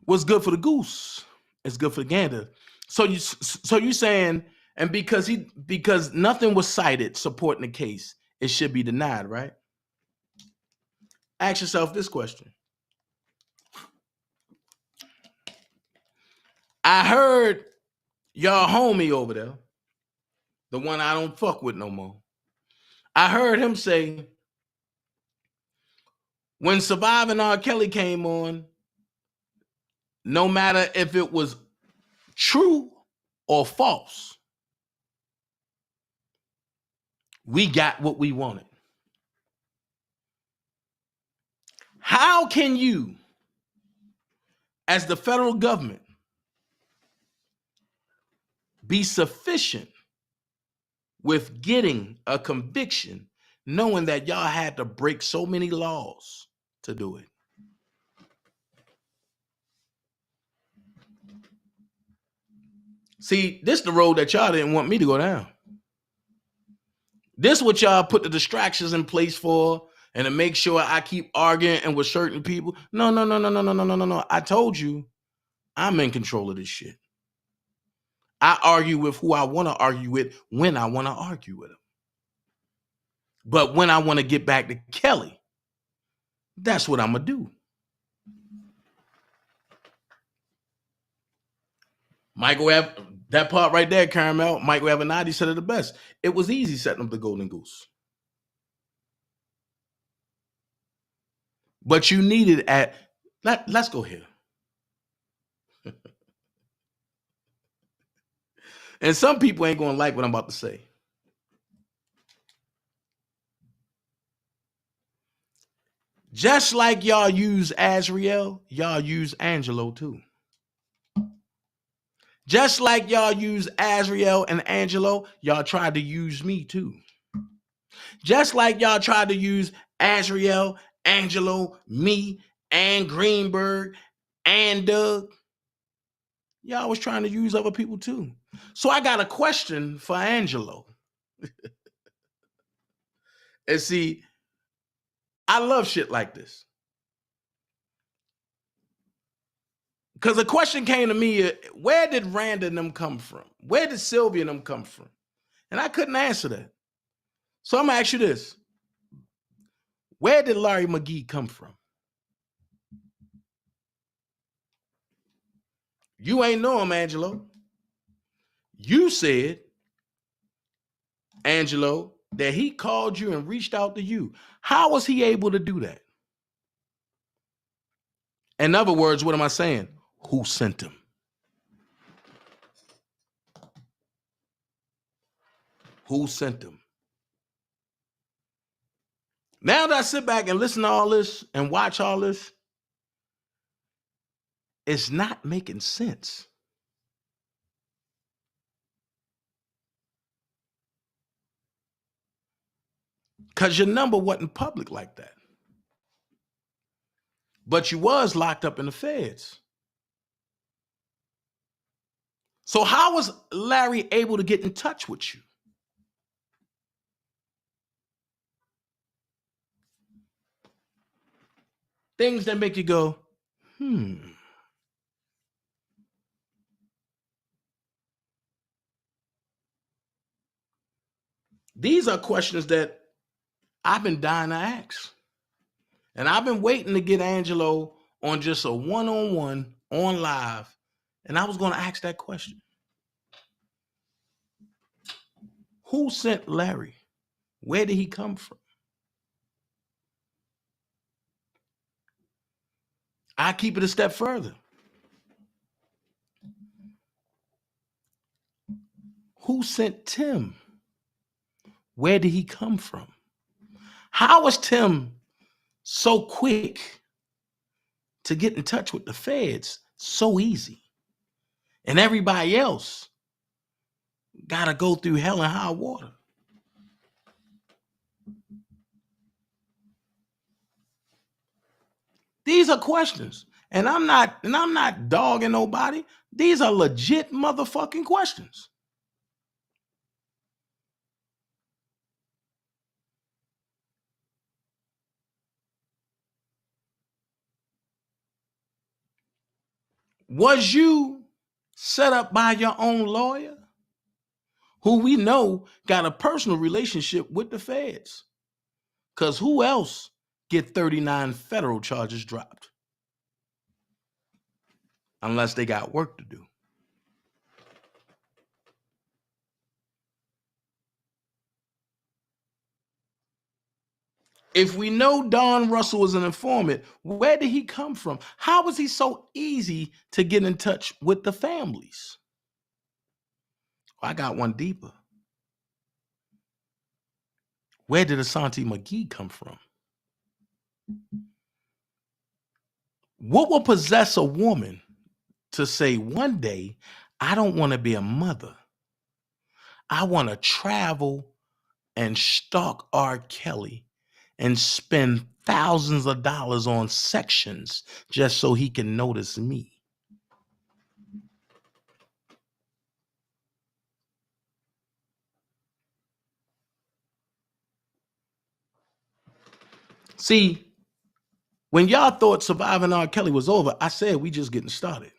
What's good for the goose is good for the gander. So you saying, and because nothing was cited supporting the case, it should be denied, right? Ask yourself this question. I heard y'all homie over there, the one I don't fuck with no more. I heard him say, when Surviving R. Kelly came on, no matter if it was true or false, we got what we wanted. How can you, as the federal government, be sufficient with getting a conviction knowing that y'all had to break so many laws to do it? See, this is the road that y'all didn't want me to go down. This is what y'all put the distractions in place for, and to make sure I keep arguing and with certain people. No. I told you I'm in control of this shit. I argue with who I want to argue with when I want to argue with them. But when I want to get back to Kelly, that's what I'm going to do. Michael, that part right there, Caramel, Michael Avenatti said it the best. It was easy setting up the Golden Goose. But you needed let's go here. And some people ain't going to like what I'm about to say. Just like y'all use Azriel, y'all use Angelo too. Just like y'all use Azriel and Angelo, y'all tried to use me too. Just like y'all tried to use Azriel, Angelo, me, and Greenberg, and Doug, y'all was trying to use other people too. So I got a question for Angelo. And see, I love shit like this. Because a question came to me, where did Randa and them come from? Where did Sylvia and them come from? And I couldn't answer that. So I'm going to ask you this. Where did Larry McGee come from? You ain't know him, Angelo. You said, Angelo, that he called you and reached out to you. How was he able to do that? In other words, what am I saying? Who sent him? Who sent him? Now that I sit back and listen to all this and watch all this, it's not making sense. Because your number wasn't public like that. But you was locked up in the feds. So how was Larry able to get in touch with you? Things that make you go, These are questions that I've been dying to ask. And I've been waiting to get Angelo on just a one-on-one on live. And I was going to ask that question. Who sent Larry? Where did he come from? I keep it a step further. Who sent Tim? Where did he come from? How was Tim so quick to get in touch with the feds so easy? And everybody else got to go through hell and high water. These are questions. And I'm not dogging nobody. These are legit motherfucking questions. Was you set up by your own lawyer, who we know got a personal relationship with the feds? Because who else get 39 federal charges dropped? Unless they got work to do. If we know Don Russell was an informant, where did he come from? How was he so easy to get in touch with the families? I got one deeper. Where did Asante McGee come from? What will possess a woman to say one day, I don't want to be a mother. I want to travel and stalk R. Kelly and spend thousands of dollars on sections just so he can notice me? See, when y'all thought surviving R. Kelly was over, I said we just getting started.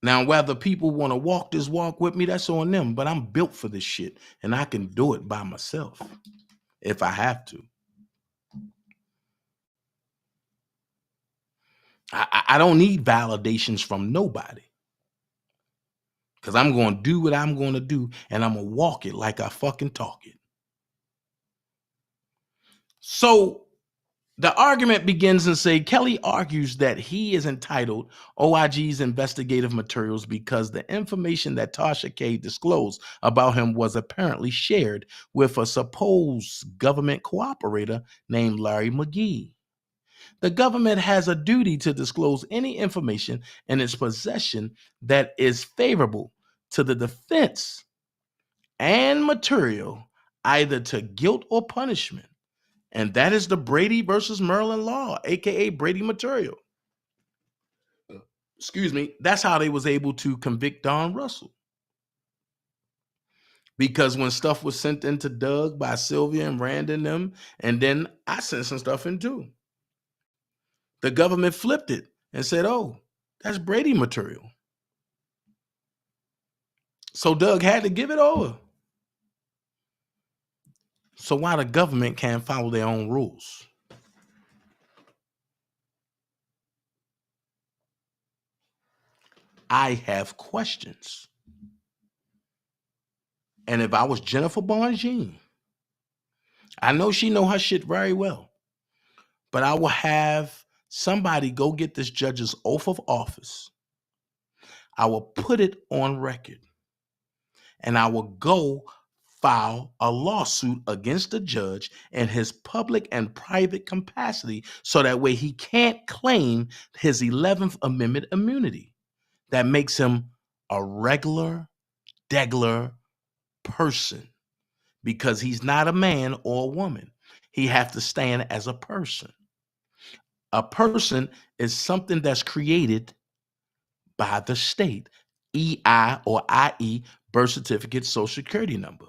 Now, whether people want to walk this walk with me, that's on them, but I'm built for this shit, and I can do it by myself if I have to. I don't need validations from nobody, because I'm going to do what I'm going to do, and I'm going to walk it like I fucking talk it. So the argument begins and say, Kelly argues that he is entitled OIG's investigative materials because the information that Tasha K disclosed about him was apparently shared with a supposed government cooperator named Larry McGee. The government has a duty to disclose any information in its possession that is favorable to the defense and material, either to guilt or punishment. And that is the Brady versus Maryland law, aka Brady material. Excuse me. That's how they was able to convict Don Russell. Because when stuff was sent into Doug by Sylvia and Rand and them, and then I sent some stuff in too, the government flipped it and said, oh, that's Brady material. So Doug had to give it over. So why the government can't follow their own rules? I have questions. And if I was Jennifer Bonjean, I know she know her shit very well, but I will have somebody go get this judge's oath of office. I will put it on record, and I will go file a lawsuit against the judge in his public and private capacity so that way he can't claim his 11th Amendment immunity. That makes him a regular person because he's not a man or a woman. He has to stand as a person. A person is something that's created by the state, EI or IE, birth certificate, social security number.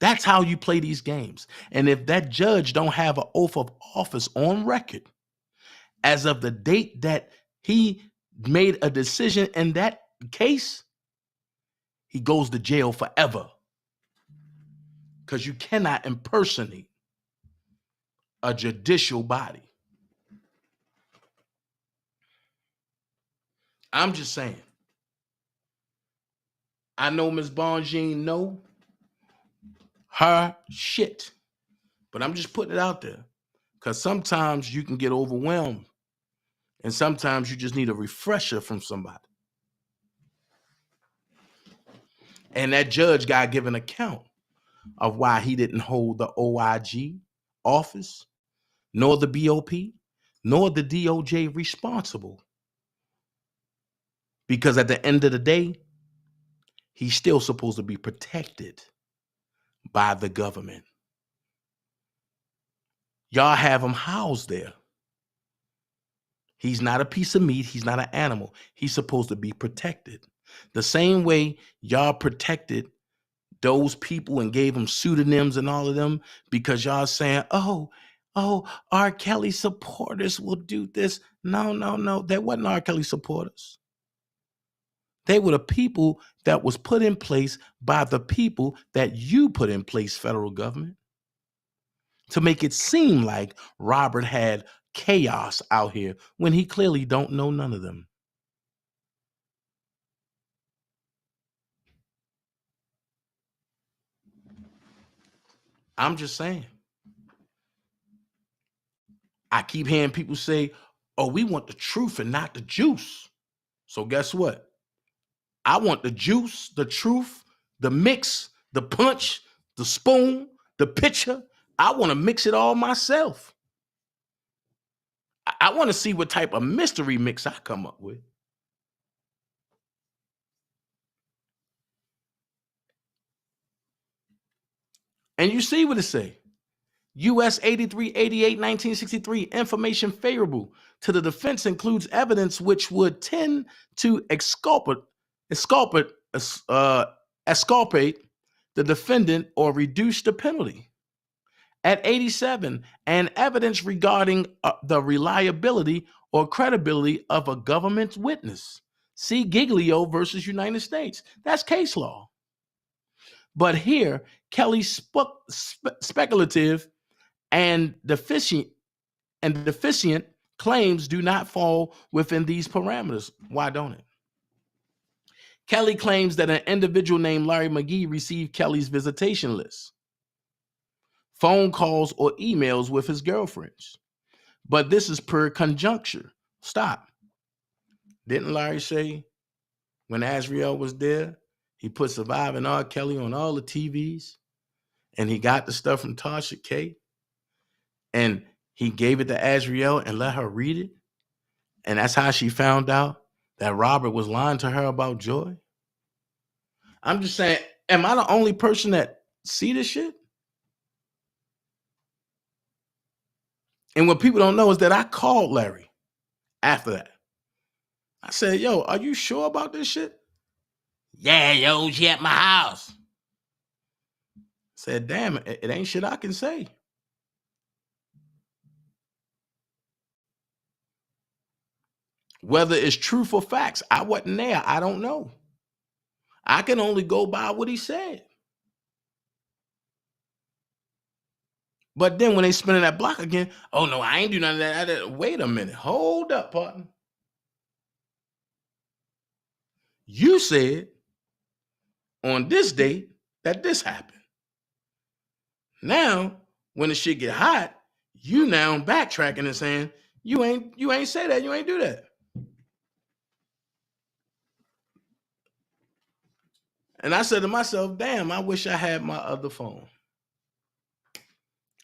That's how you play these games. And if that judge don't have an oath of office on record, as of the date that he made a decision in that case, he goes to jail forever. Because you cannot impersonate a judicial body. I'm just saying. I know Ms. Bonjean know her shit, but I'm just putting it out there because sometimes you can get overwhelmed and sometimes you just need a refresher from somebody. And that judge got to give an account of why he didn't hold the OIG office, nor the BOP, nor the DOJ responsible. Because at the end of the day, he's still supposed to be protected by the government. Y'all have him housed there. He's not a piece of meat. He's not an animal. He's supposed to be protected. The same way y'all protected those people and gave them pseudonyms and all of them because y'all saying, oh, R. Kelly supporters will do this. No. That wasn't R. Kelly supporters. They were the people that was put in place by the people that you put in place, federal government, to make it seem like Robert had chaos out here when he clearly don't know none of them. I'm just saying. I keep hearing people say, oh, we want the truth and not the juice. So guess what? I want the juice, the truth, the mix, the punch, the spoon, the pitcher. I want to mix it all myself. I want to see what type of mystery mix I come up with. And you see what it say. U.S. 8388 1963, information favorable to the defense includes evidence which would tend to exculpate the defendant or reduce the penalty. At 87, and evidence regarding the reliability or credibility of a government witness. See Giglio versus United States. That's case law. But here, Kelly's speculative and deficient claims do not fall within these parameters. Why don't it? Kelly claims that an individual named Larry McGee received Kelly's visitation list, phone calls, or emails with his girlfriends. But this is per conjuncture. Stop. Didn't Larry say when Azriel was there, he put Surviving R. Kelly on all the TVs and he got the stuff from Tasha K and he gave it to Azriel and let her read it? And that's how she found out that Robert was lying to her about Joy? I'm just saying, am I the only person that see this shit? And what people don't know is that I called Larry after that. I said, yo, are you sure about this shit? Yeah, yo, she at my house. I said, damn, it ain't shit I can say. Whether it's truth or facts, I wasn't there. I don't know. I can only go by what he said. But then when they spinning that block again, oh no, I ain't do none of that. Wait a minute. Hold up, partner. You said on this date that this happened. Now, when the shit get hot, you now backtracking and saying, you ain't say that, you ain't do that. And I said to myself, damn, I wish I had my other phone.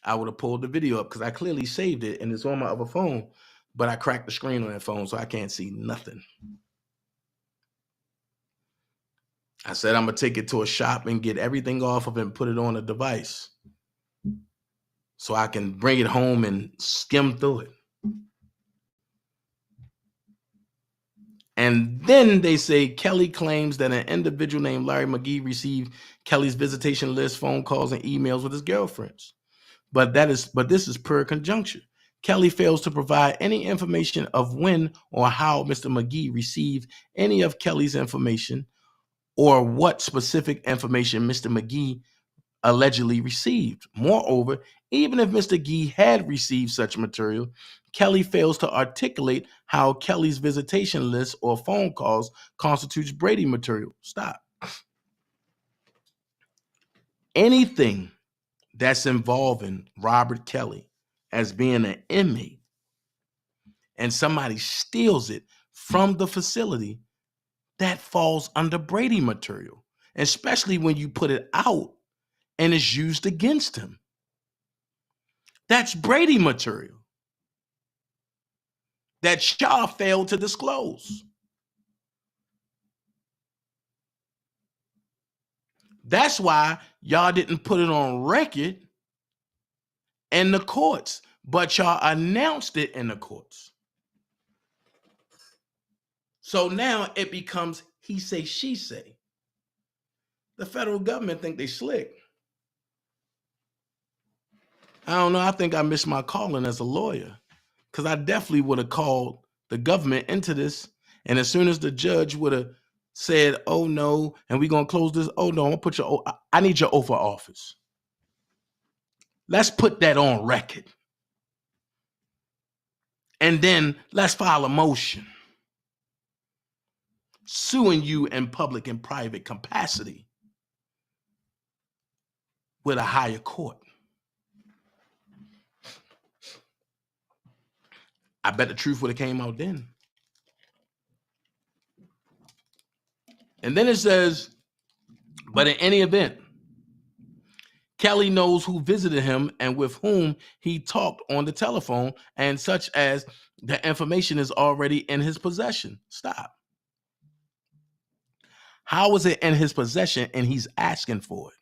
I would have pulled the video up because I clearly saved it and it's on my other phone, but I cracked the screen on that phone so I can't see nothing. I said I'm going to take it to a shop and get everything off of it and put it on a device so I can bring it home and skim through it. And then they say Kelly claims that an individual named Larry McGee received Kelly's visitation list, phone calls, and emails with his girlfriends. But this is pure conjecture. Kelly fails to provide any information of when or how Mr. McGee received any of Kelly's information or what specific information Mr. McGee allegedly received. Moreover, even if Mr. McGee had received such material, Kelly fails to articulate how Kelly's visitation list or phone calls constitutes Brady material. Stop. Anything that's involving Robert Kelly as being an inmate and somebody steals it from the facility, that falls under Brady material, especially when you put it out and it's used against him. That's Brady material that y'all failed to disclose. That's why y'all didn't put it on record in the courts, but y'all announced it in the courts. So now it becomes he say, she say. The federal government think they slick. I don't know. I think I missed my calling as a lawyer because I definitely would have called the government into this. And as soon as the judge would have said, oh no, and we're going to close this. Oh no, I'm going to put I need your oath of office. Let's put that on record. And then let's file a motion suing you in public and private capacity with a higher court. I bet the truth would have came out then. And then it says, but in any event, Kelly knows who visited him and with whom he talked on the telephone, and such as the information is already in his possession. Stop. How is it in his possession and he's asking for it?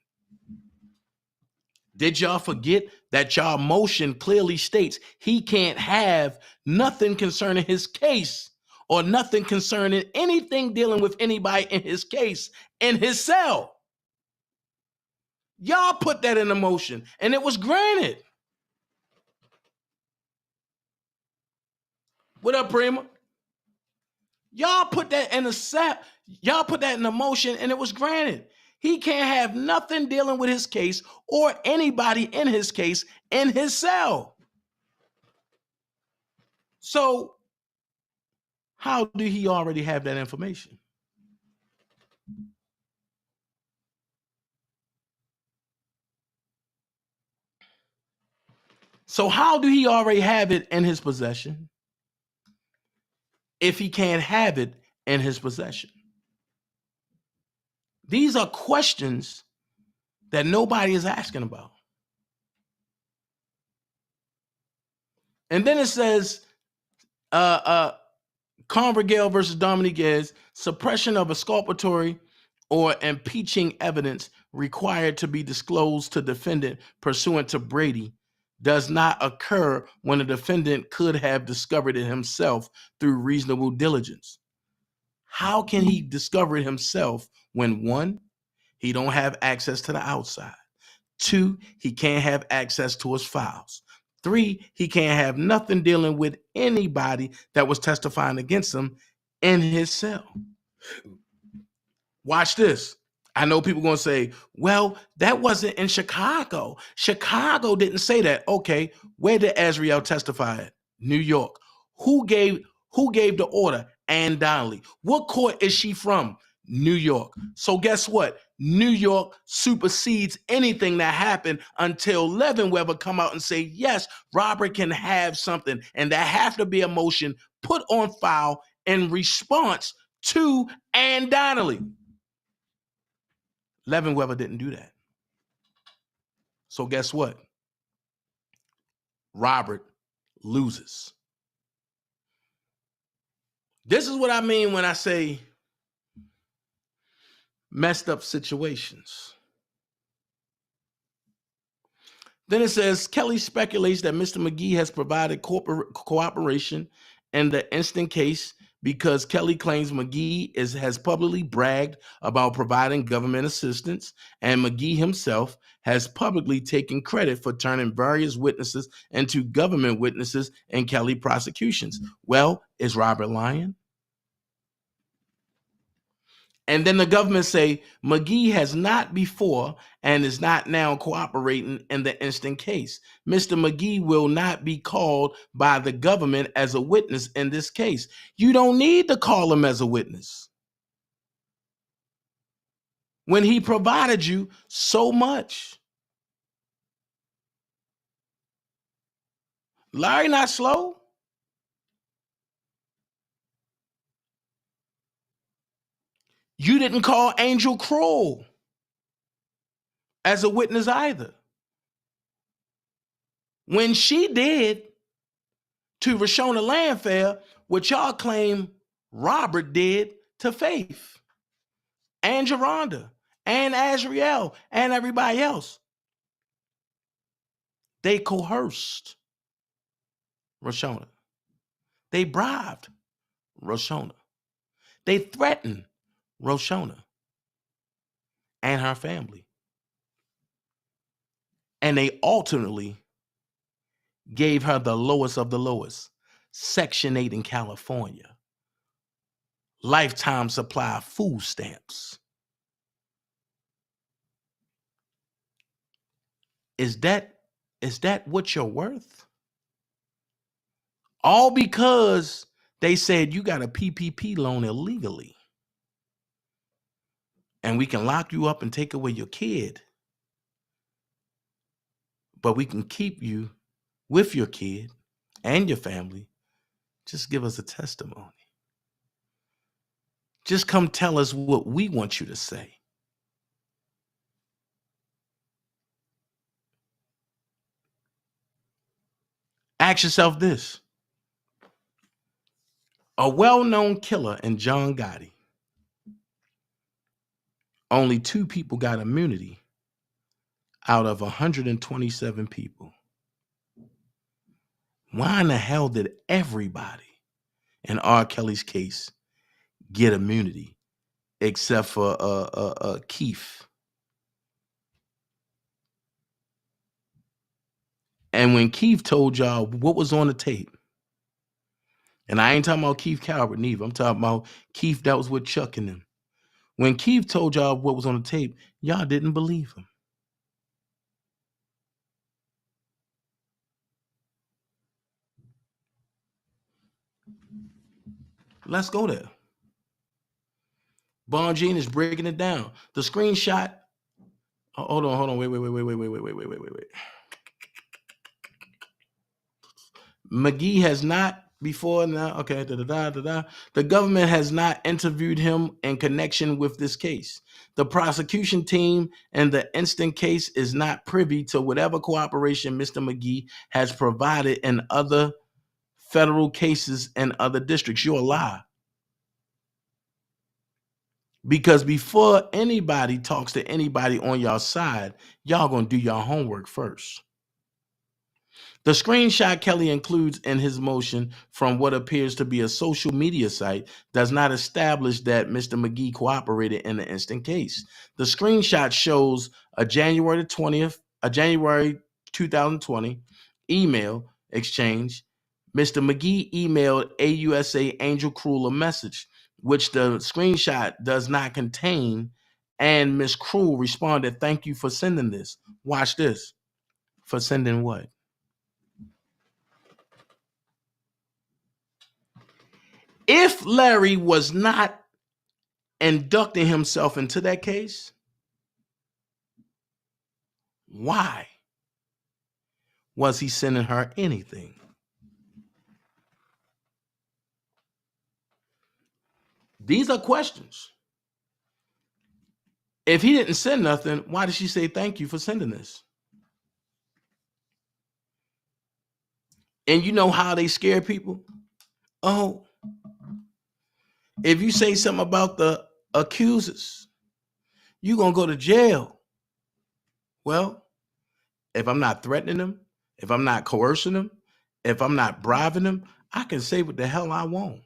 Did y'all forget that y'all motion clearly states he can't have nothing concerning his case or nothing concerning anything dealing with anybody in his case in his cell? Y'all put that in the motion and it was granted. What up, Prima? Y'all put that in y'all put that in the motion and it was granted. He can't have nothing dealing with his case or anybody in his case in his cell. So how do he already have that information? So how do he already have it in his possession if he can't have it in his possession? These are questions that nobody is asking about. And then it says, Convergale versus Dominguez, suppression of exculpatory or impeaching evidence required to be disclosed to defendant pursuant to Brady does not occur when the defendant could have discovered it himself through reasonable diligence. How can he discover it himself when, one, he don't have access to the outside, two, he can't have access to his files, three, he can't have nothing dealing with anybody that was testifying against him in his cell? Watch this. I know people going to say, well, that wasn't in Chicago. Chicago didn't say that. Okay, where did Azriel testify at? New York. Who gave the order? Ann Donnelly. What court is she from? New York. So guess what? New York supersedes anything that happened until Leavenweber come out and say, yes, Robert can have something. And there have to be a motion put on file in response to Ann Donnelly. Leavenworth didn't do that. So guess what? Robert loses. This is what I mean when I say messed up situations. Then it says, Kelly speculates that Mr. McGee has provided cooperation in the instant case because Kelly claims McGee has publicly bragged about providing government assistance, and McGee himself has publicly taken credit for turning various witnesses into government witnesses in Kelly prosecutions. Well, is Robert lying? And then the government say McGee has not before and is not now cooperating in the instant case. Mr. McGee will not be called by the government as a witness in this case. You don't need to call him as a witness when he provided you so much. Larry not slow. You didn't call Angel Kroll as a witness either. When she did to Rashona Landfair, what y'all claim Robert did to Faith and Geronda and Azriel and everybody else. They coerced Rashona. They bribed Rashona. They threatened Rashona and her family. And they ultimately gave her the lowest of the lowest, Section 8 in California, lifetime supply of food stamps. Is that what you're worth? All because they said you got a PPP loan illegally. And we can lock you up and take away your kid. But we can keep you with your kid and your family. Just give us a testimony. Just come tell us what we want you to say. Ask yourself this. A well-known killer in John Gotti. Only 2 people got immunity out of 127 people. Why in the hell did everybody in R. Kelly's case get immunity except for Keith? And when Keith told y'all what was on the tape, and I ain't talking about Keith Calvert neither, I'm talking about Keith that was with Chuck and them. When Keith told y'all what was on the tape, y'all didn't believe him. Let's go there. Bon Jean is breaking it down. The screenshot. Hold on. Wait. McGee has not before now. Okay. The government has not interviewed him in connection with this case. The prosecution team in the instant case is not privy to whatever cooperation Mr. McGee has provided in other federal cases and other districts. You're a lie. Because before anybody talks to anybody on your side, y'all gonna do your homework first. The screenshot Kelly includes in his motion from what appears to be a social media site does not establish that Mr. McGee cooperated in the instant case. The screenshot shows a January 2020 email exchange. Mr. McGee emailed AUSA Angel Cruel a message, which the screenshot does not contain, and Ms. Cruel responded, "Thank you for sending this." Watch this. For sending what? If Larry was not inducting himself into that case, why was he sending her anything? These are questions. If he didn't send nothing, why did she say thank you for sending this? And you know how they scare people? Oh, if you say something about the accusers, you're going to go to jail. Well, if I'm not threatening them, if I'm not coercing them, if I'm not bribing them, I can say what the hell I want.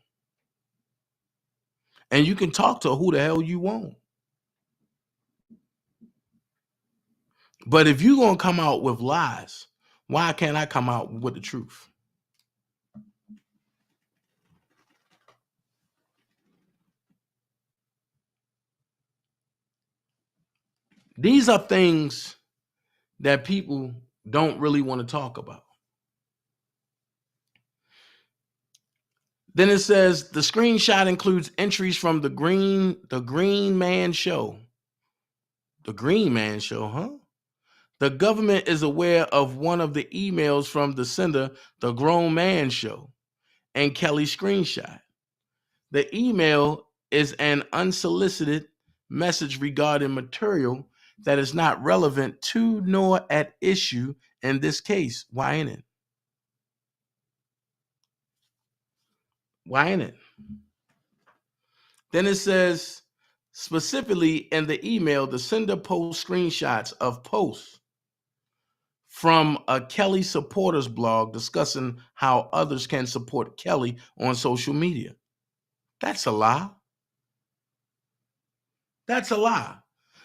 And you can talk to who the hell you want. But if you're going to come out with lies, why can't I come out with the truth? These are things that people don't really want to talk about. Then it says the screenshot includes entries from the Green Man Show. The Green Man Show, huh? The government is aware of one of the emails from the sender, the Grown Man Show, and Kelly's screenshot. The email is an unsolicited message regarding material that is not relevant to nor at issue in this case. Why ain't it? Why ain't it? Then it says, specifically in the email, the sender posts screenshots of posts from a Kelly supporters blog discussing how others can support Kelly on social media. That's a lie. That's a lie.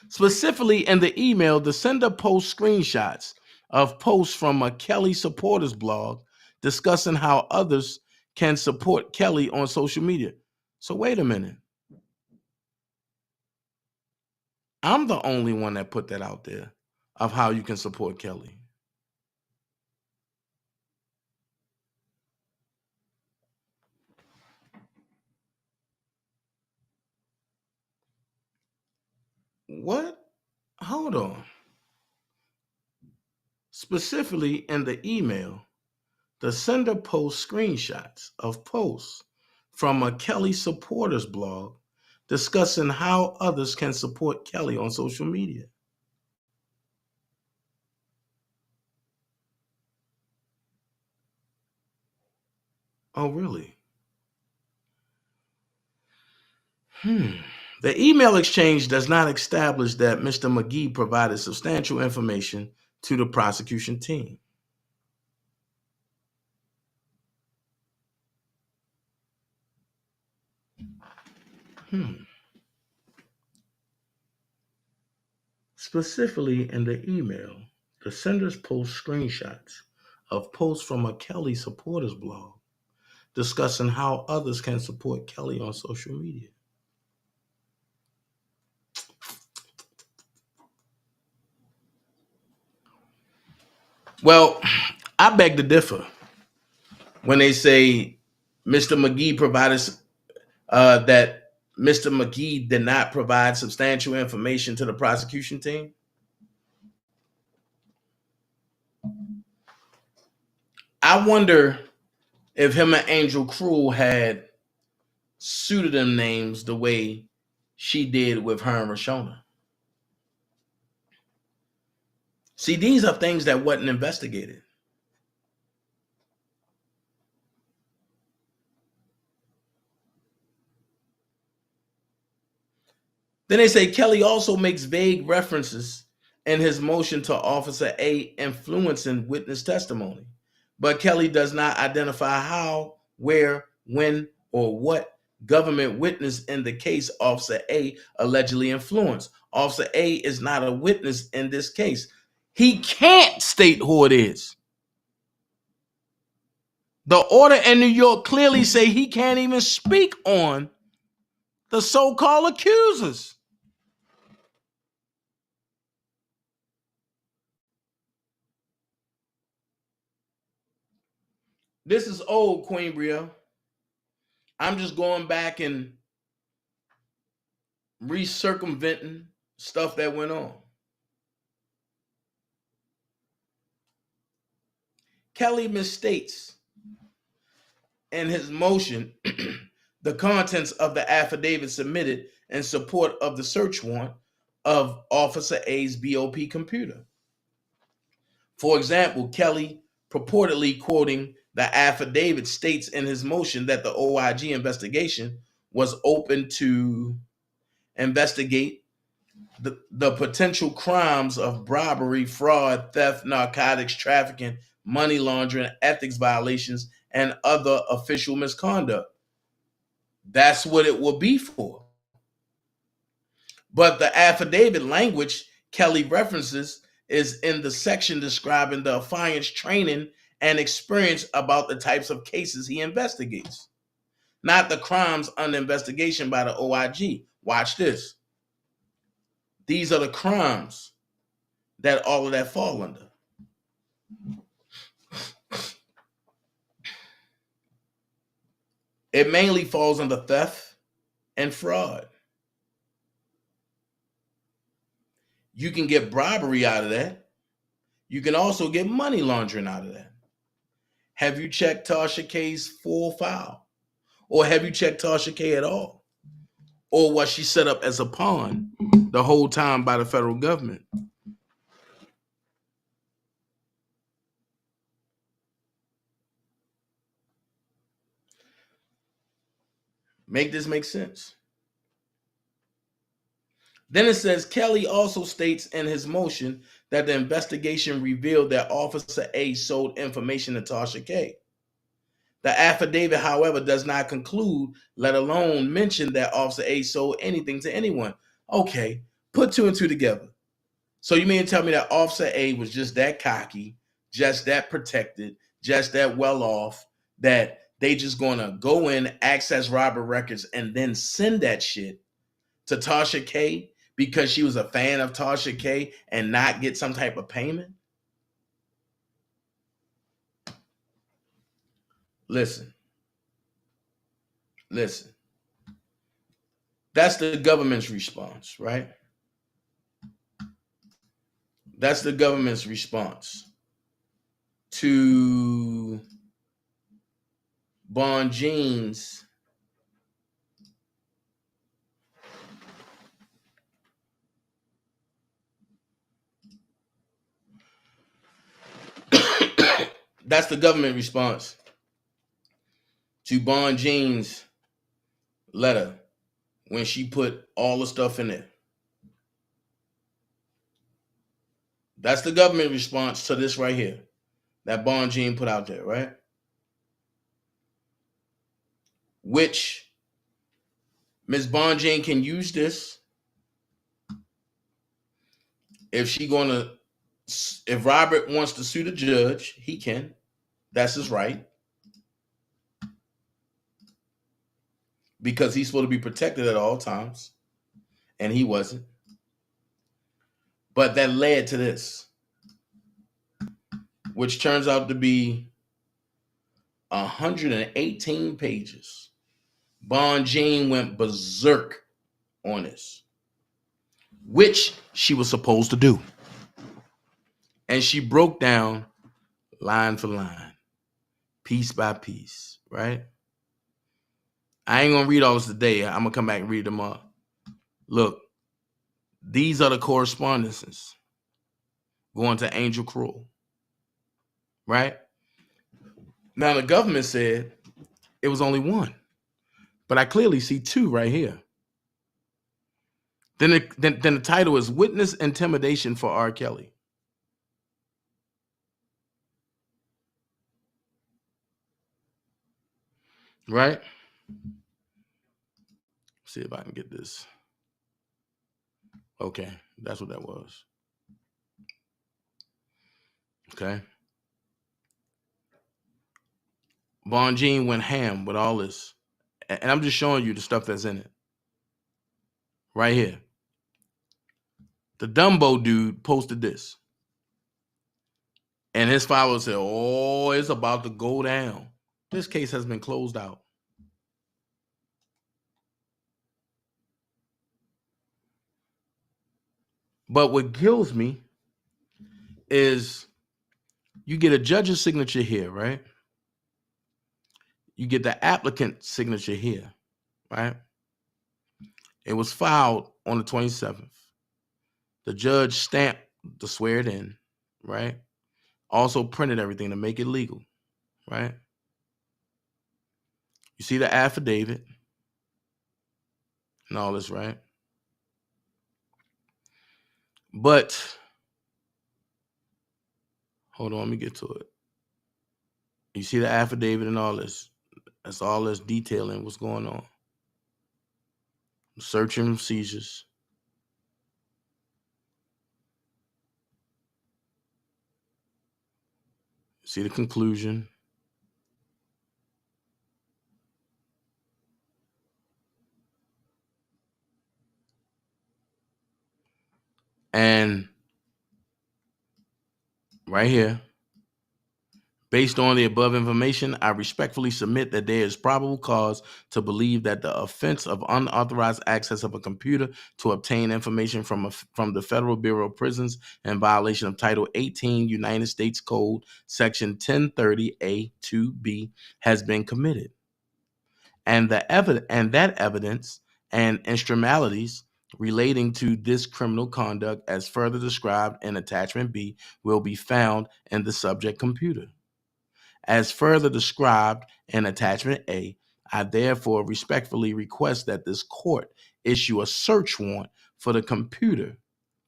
Specifically in the email, the sender posts screenshots of posts from a Kelly supporters blog discussing how others can support Kelly on social media. So wait a minute. I'm the only one that put that out there of how you can support Kelly. What? Hold on. Specifically in the email, the sender posts screenshots of posts from a Kelly supporters blog discussing how others can support Kelly on social media. Oh, really? The email exchange does not establish that Mr. McGee provided substantial information to the prosecution team. Specifically in the email, the senders post screenshots of posts from a Kelly supporters blog discussing how others can support Kelly on social media. Well, I beg to differ when they say Mr. McGee provided that Mr. McGee did not provide substantial information to the prosecution team. I wonder if him and Angel Cruel had pseudonym names the way she did with her and Rashona. See, these are things that wasn't investigated. Then they say Kelly also makes vague references in his motion to Officer A influencing witness testimony. But Kelly does not identify how, where, when, or what government witness in the case Officer A allegedly influenced. Officer A is not a witness in this case. He can't state who it is. The order in New York clearly say he can't even speak on the so-called accusers. This is old, Queen Bria. I'm just going back and recircumventing stuff that went on. Kelly misstates in his motion the contents of the affidavit submitted in support of the search warrant of Officer A's BOP computer. For example, Kelly purportedly quoting the affidavit states in his motion that the OIG investigation was open to investigate the potential crimes of robbery, fraud, theft, narcotics, trafficking, money laundering, ethics violations, and other official misconduct. That's what it will be for. But the affidavit language Kelly references is in the section describing the affiant's training and experience about the types of cases he investigates, not the crimes under investigation by the OIG. Watch this. These are the crimes that all of that fall under. It mainly falls under theft and fraud. You can get robbery out of that. You can also get money laundering out of that. Have you checked Tasha K's full file? Or have you checked Tasha K at all? Or was she set up as a pawn the whole time by the federal government? Make this make sense. Then it says Kelly also states in his motion that the investigation revealed that Officer A sold information to Tasha K. The affidavit, however, does not conclude, let alone mention that Officer A sold anything to anyone. Okay, put two and two together. So you mean to tell me that Officer A was just that cocky, just that protected, just that well off, that they just gonna go in, access Robert records, and then send that shit to Tasha K because she was a fan of Tasha K and not get some type of payment? Listen. That's the government's response, right? That's the government's response to Bonjean's that's the government response to Bonjean's letter when she put all the stuff in there. That's the government response to this right here that Bonjean put out there, right? Which Ms. Bonjean can use this if Robert wants to sue the judge, he can. That's his right. Because he's supposed to be protected at all times. And he wasn't. But that led to this, which turns out to be 118 pages. Bonjean went berserk on this, which she was supposed to do. And she broke down line for line, piece by piece, right? I ain't going to read all this today. I'm going to come back and read them all. Look, these are the correspondences going to Angel Cruel, right? Now, the government said it was only one, but I clearly see two right here. Then the title is Witness Intimidation for R. Kelly. Right? See if I can get this. Okay, that's what that was. Okay. Bonjean went ham with all this. And I'm just showing you the stuff that's in it. Right here. The Dumbo dude posted this. And his followers said, oh, it's about to go down. This case has been closed out. But what kills me is you get a judge's signature here, right? You get the applicant's signature here, right? It was filed on the 27th. The judge stamped to swear it in, right? Also printed everything to make it legal, right? You see the affidavit and all this, right? But hold on, let me get to it. You see the affidavit and all this. That's all this detailing what's going on. Search and seizures. See the conclusion. And right here, based on the above information, I respectfully submit that there is probable cause to believe that the offense of unauthorized access of a computer to obtain information from the Federal Bureau of Prisons in violation of Title 18 United States Code, Section 1030A2B has been committed. And that evidence and instrumentalities relating to this criminal conduct as further described in Attachment B will be found in the subject computer. As further described in Attachment A, I therefore respectfully request that this court issue a search warrant for the computer,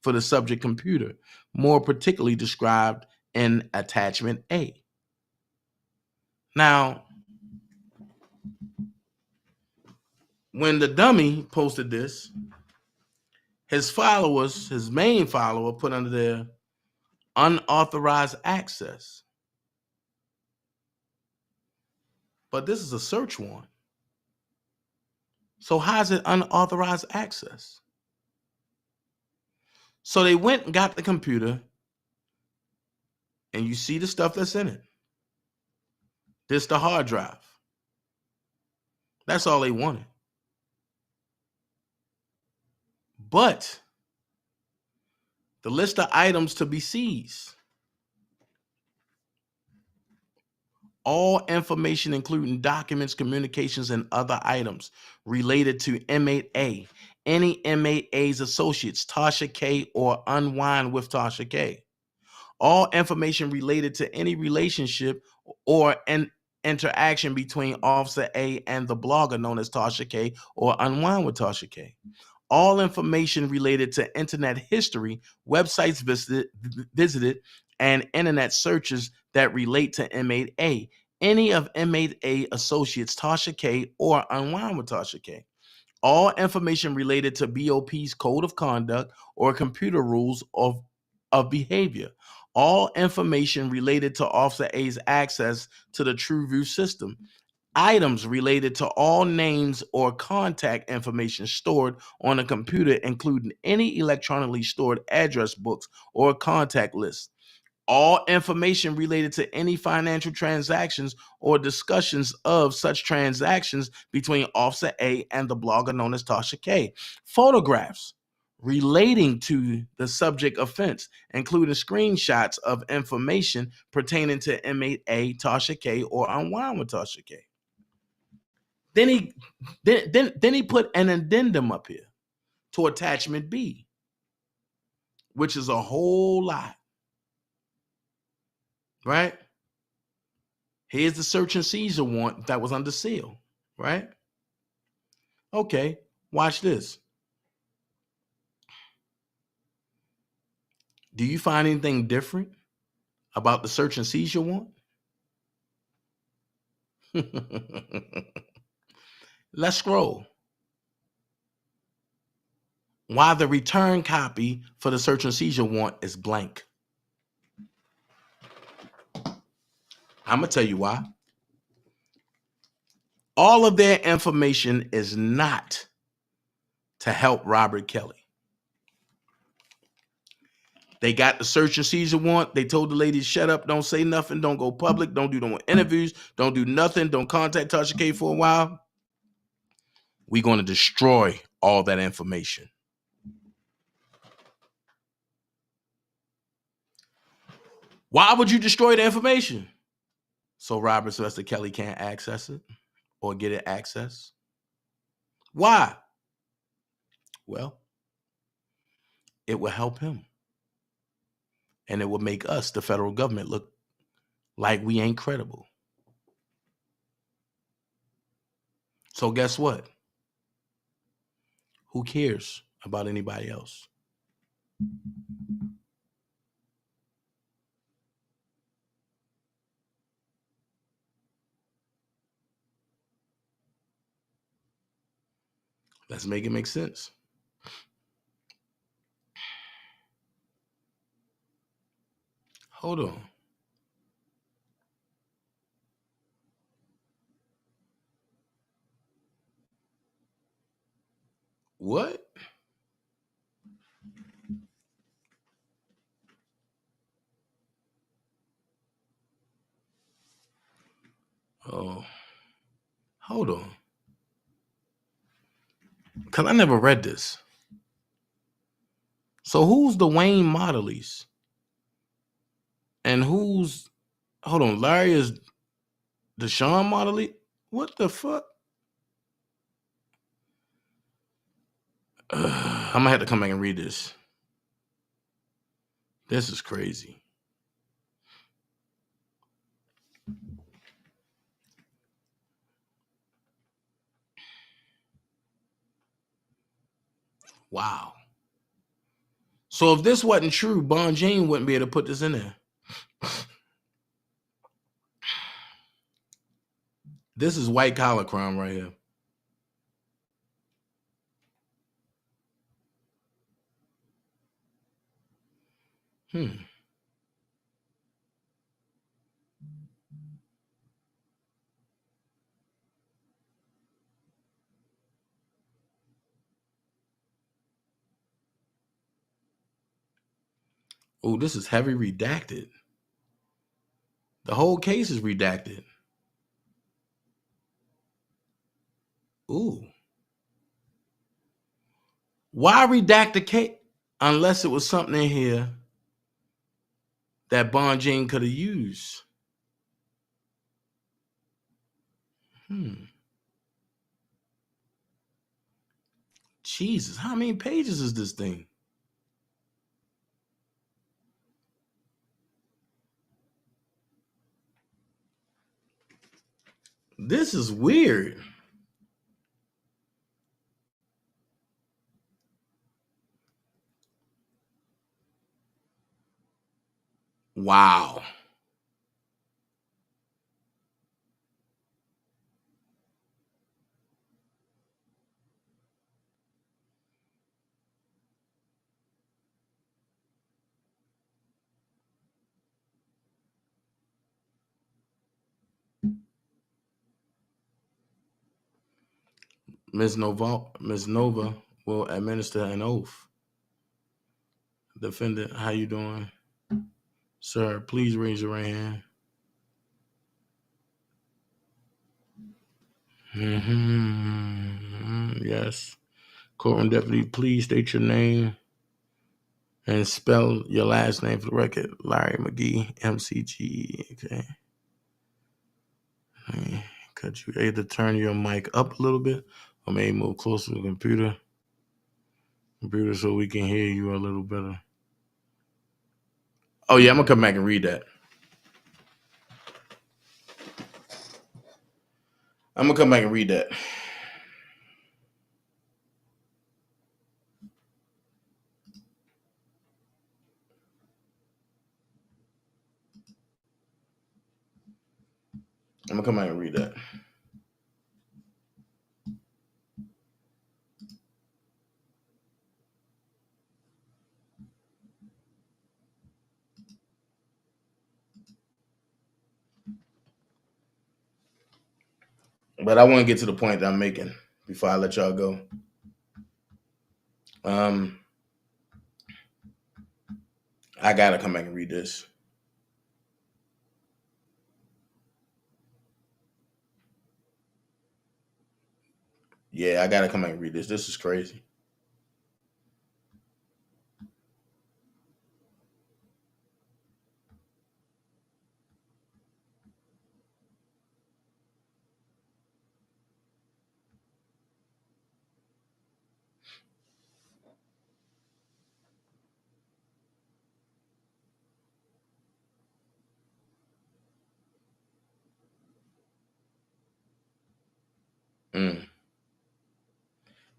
for the subject computer, more particularly described in Attachment A. Now, when the dummy posted this, his followers, his main follower, put under there unauthorized access. But this is a search warrant. So how is it unauthorized access? So they went and got the computer, and you see the stuff that's in it. This the hard drive. That's all they wanted. But the list of items to be seized, all information including documents, communications, and other items related to inmate A, any inmate A's associates, Tasha K, or unwind with Tasha K. All information related to any relationship or an interaction between Officer A and the blogger known as Tasha K or unwind with Tasha K. All information related to internet history, websites visited, and internet searches that relate to inmate A, any of inmate A associates Tasha K or unwind with Tasha K. All information related to BOP's code of conduct or computer rules of behavior. All information related to Officer A's access to the TrueView system. Items related to all names or contact information stored on a computer, including any electronically stored address books or contact lists. All information related to any financial transactions or discussions of such transactions between Officer A and the blogger known as Tasha K. Photographs relating to the subject offense, including screenshots of information pertaining to inmate A, Tasha K, or unwind with Tasha K. Then he put an addendum up here to Attachment B, which is a whole lot. Right? Here's the search and seizure warrant that was under seal, right? Okay, watch this. Do you find anything different about the search and seizure warrant? Let's scroll. Why the return copy for the search and seizure warrant is blank. I'm going to tell you why. All of their information is not to help Robert Kelly. They got the search and seizure warrant. They told the lady, shut up, don't say nothing, don't go public, don't do no interviews, don't do nothing, don't contact Tasha K for a while. We're going to destroy all that information. Why would you destroy the information? So Robert Sylvester Kelly can't access it or get it access. Why? Well, it will help him. And it will make us, the federal government, look like we ain't credible. So guess what? Who cares about anybody else? Let's make it make sense. Hold on. What? Oh, hold on. Because I never read this. So who's the Wayne Motley's? And who's, hold on, Larry is Deshaun Motley? What the fuck? I'm going to have to come back and read this. This is crazy. Wow. So if this wasn't true, Bon Jane wouldn't be able to put this in there. This is white collar crime right here. Oh, this is heavy redacted. The whole case is redacted. Ooh. Why redact the case? Unless it was something in here that Bon Jane could have used. Jesus, how many pages is this thing? This is weird. Wow. Ms. Nova will administer an oath. Defendant, how you doing? Sir, please raise your right hand. Yes. Courtroom deputy, please state your name and spell your last name for the record. Larry McGee, MCG. Okay. Could you either turn your mic up a little bit or maybe move closer to the computer so we can hear you a little better? Oh, yeah, I'm going to come back and read that. I'm going to come back and read that. I'm going to come back and read that. But I want to get to the point that I'm making before I let y'all go. I got to come back and read this. Yeah, I got to come back and read this. This is crazy.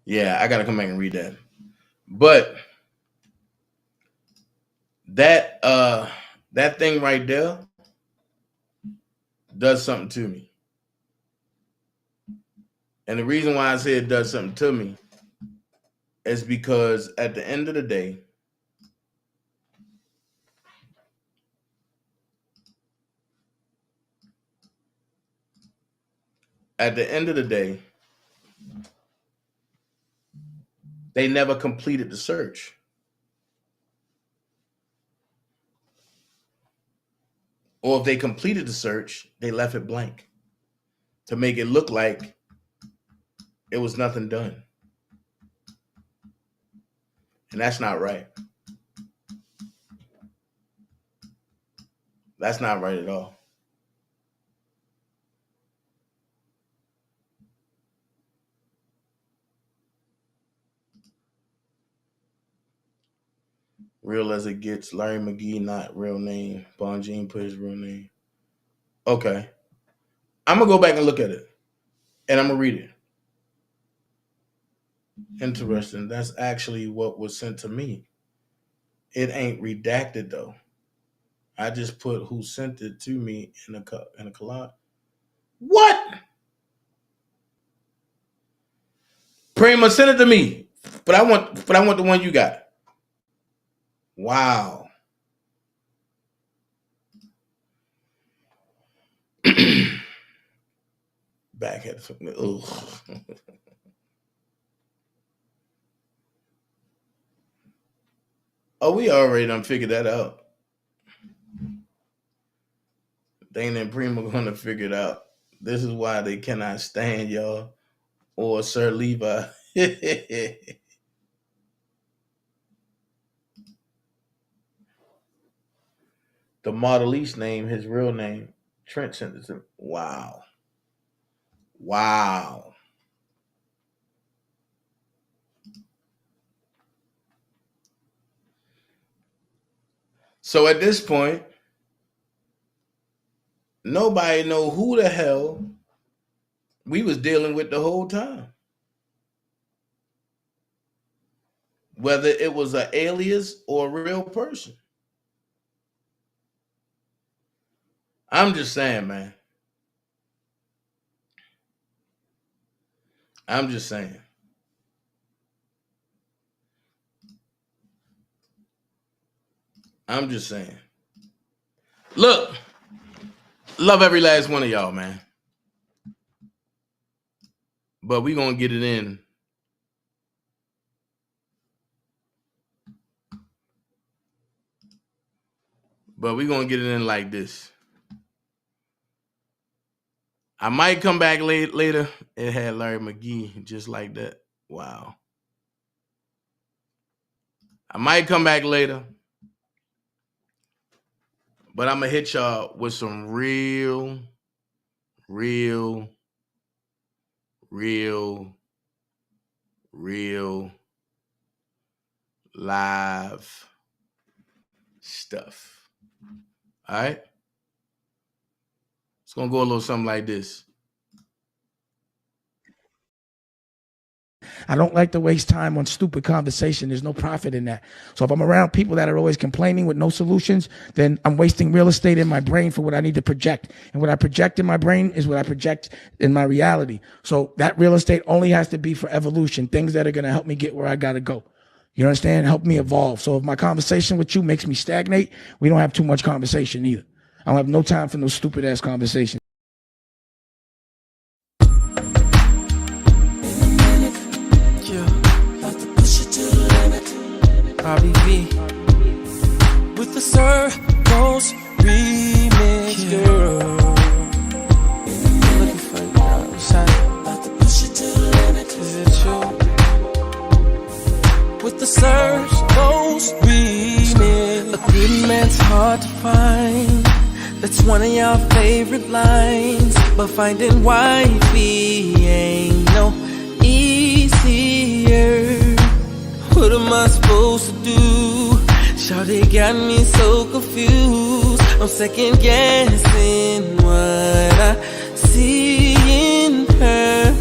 Yeah, I gotta come back and read that. But that that thing right there does something to me. And the reason why I say it does something to me is because at the end of the day, they never completed the search. Or if they completed the search, they left it blank to make it look like it was nothing done. And that's not right. That's not right at all. Real as it gets. Larry McGee, not real name. Bonjean put his real name. Okay. I'm going to go back and look at it. And I'm going to read it. Interesting. That's actually what was sent to me. It ain't redacted, though. I just put who sent it to me in a collage. What? Prima, send it to me. But I want the one you got. Wow. Backhead. Ugh. Oh, we already done figured that out. Dana and Prima are gonna figure it out. This is why they cannot stand y'all or Sir Levi. The modeliste name, his real name, Trent sent it to me. Wow. Wow. So at this point, nobody know who the hell we was dealing with the whole time. Whether it was an alias or a real person. I'm just saying, man. I'm just saying. I'm just saying. Look, love every last one of y'all, man. But we gonna get it in. But we gonna get it in like this. I might come back later. It had Larry McGee just like that. Wow. I might come back later. But I'm going to hit y'all with some real live stuff. All right? It's going to go a little something like this. I don't like to waste time on stupid conversation. There's no profit in that. So if I'm around people that are always complaining with no solutions, then I'm wasting real estate in my brain for what I need to project. And what I project in my brain is what I project in my reality. So that real estate only has to be for evolution, things that are going to help me get where I got to go. You understand? Help me evolve. So if my conversation with you makes me stagnate, we don't have too much conversation either. I don't have no time for no stupid ass conversation. RBV with the Circles remix, girl. Looking for you, about to push it to the limit. Is it true? With the Circles remix, a good man's hard to find. That's one of your favorite lines. But finding wifey ain't no easier. What am I supposed to do? Shawty got me so confused. I'm second guessing what I see in her.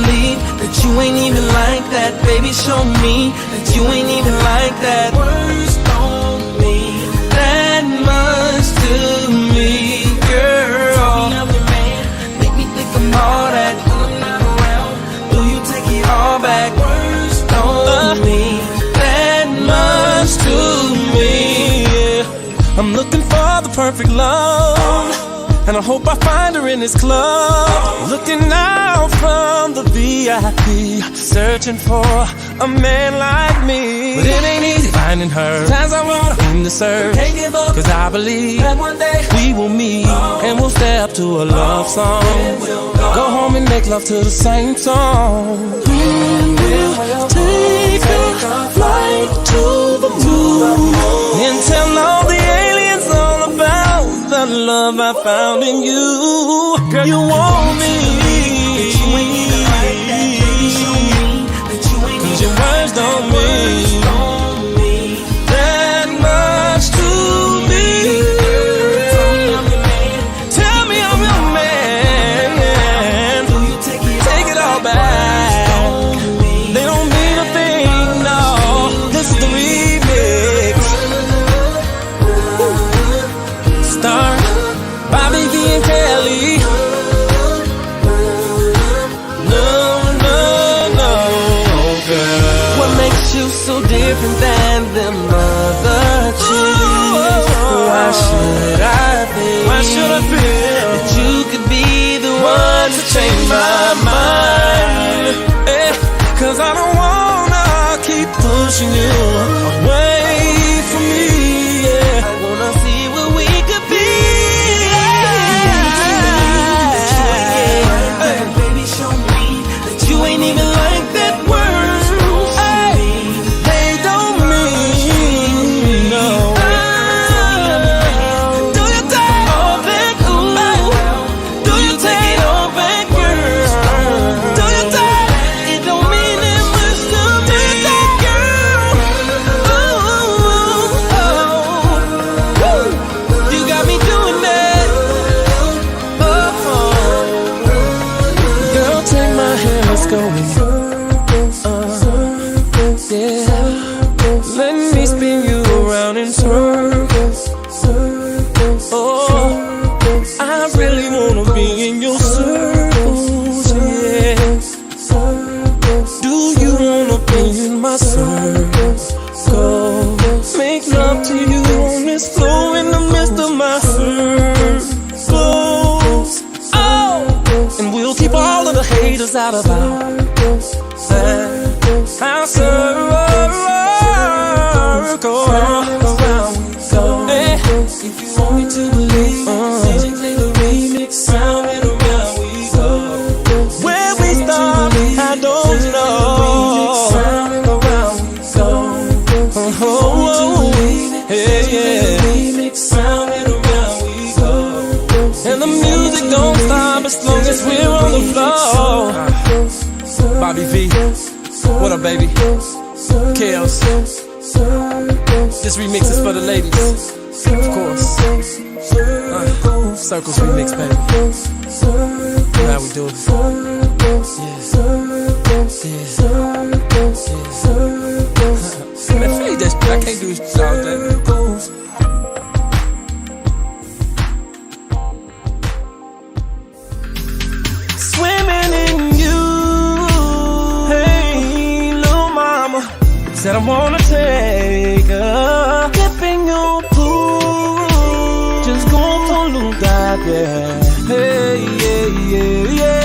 believe that you ain't even like that. Baby, show me that you ain't even like that. Words don't mean that much to me, girl. Make me think I'm all that. When I'm not around, do you take it all back? Words don't mean that much to me, yeah. I'm looking for the perfect love, and I hope I find her in this club. Looking out from the VIP, searching for a man like me. But it ain't easy finding her. Sometimes I want to win the search, cause I believe that one day we will meet, and we'll step to a love song. Go home and make love to the same song. We'll take a flight to the moon and tell all the aliens all about the love I found in you. Girl, you want me. Cause your words don't mean that much to me. Tell me I'm your man. Take it all back. They don't mean a thing, no. This is the remix. Star Bobby V and Kelly. No, no, no, girl. What makes you so different than them other chicks? Why should I feel that you could be the one to change my mind? Cause I don't wanna keep pushing you away from me, yeah. I wanna see what we could be. Baby, show me that you ain't even like that word. They don't mean no. Do you take all back? Do you take it all back, girl? Do you take? It don't mean that much to me, girl. You got me doing that. Girl, take my hand, let's go. Yeah. Let me spin you around in circles. Oh, I really wanna be in your circles, yeah. Do you wanna be in my circles? Make love to you on this floor in the midst of my circles. Oh, and we'll keep all of the haters out of our circle. Around we go. If you want me to believe, DJ play the remix, sound and around we go. Where we start, I don't know. Sound and around we go. Remix, sound and around we go. And the music don't stop as long as we're on the floor. Bobby V, what up, baby? Kels. This remix is for the ladies, of course. Circles remix, baby. You know how we do it. Yeah. Man, fade that shit. I can't do this all day. Swimming in you. Hey, little mama. Said I wanna take a dip in your pool. Just go for a little dive, yeah. Hey, yeah, yeah, yeah.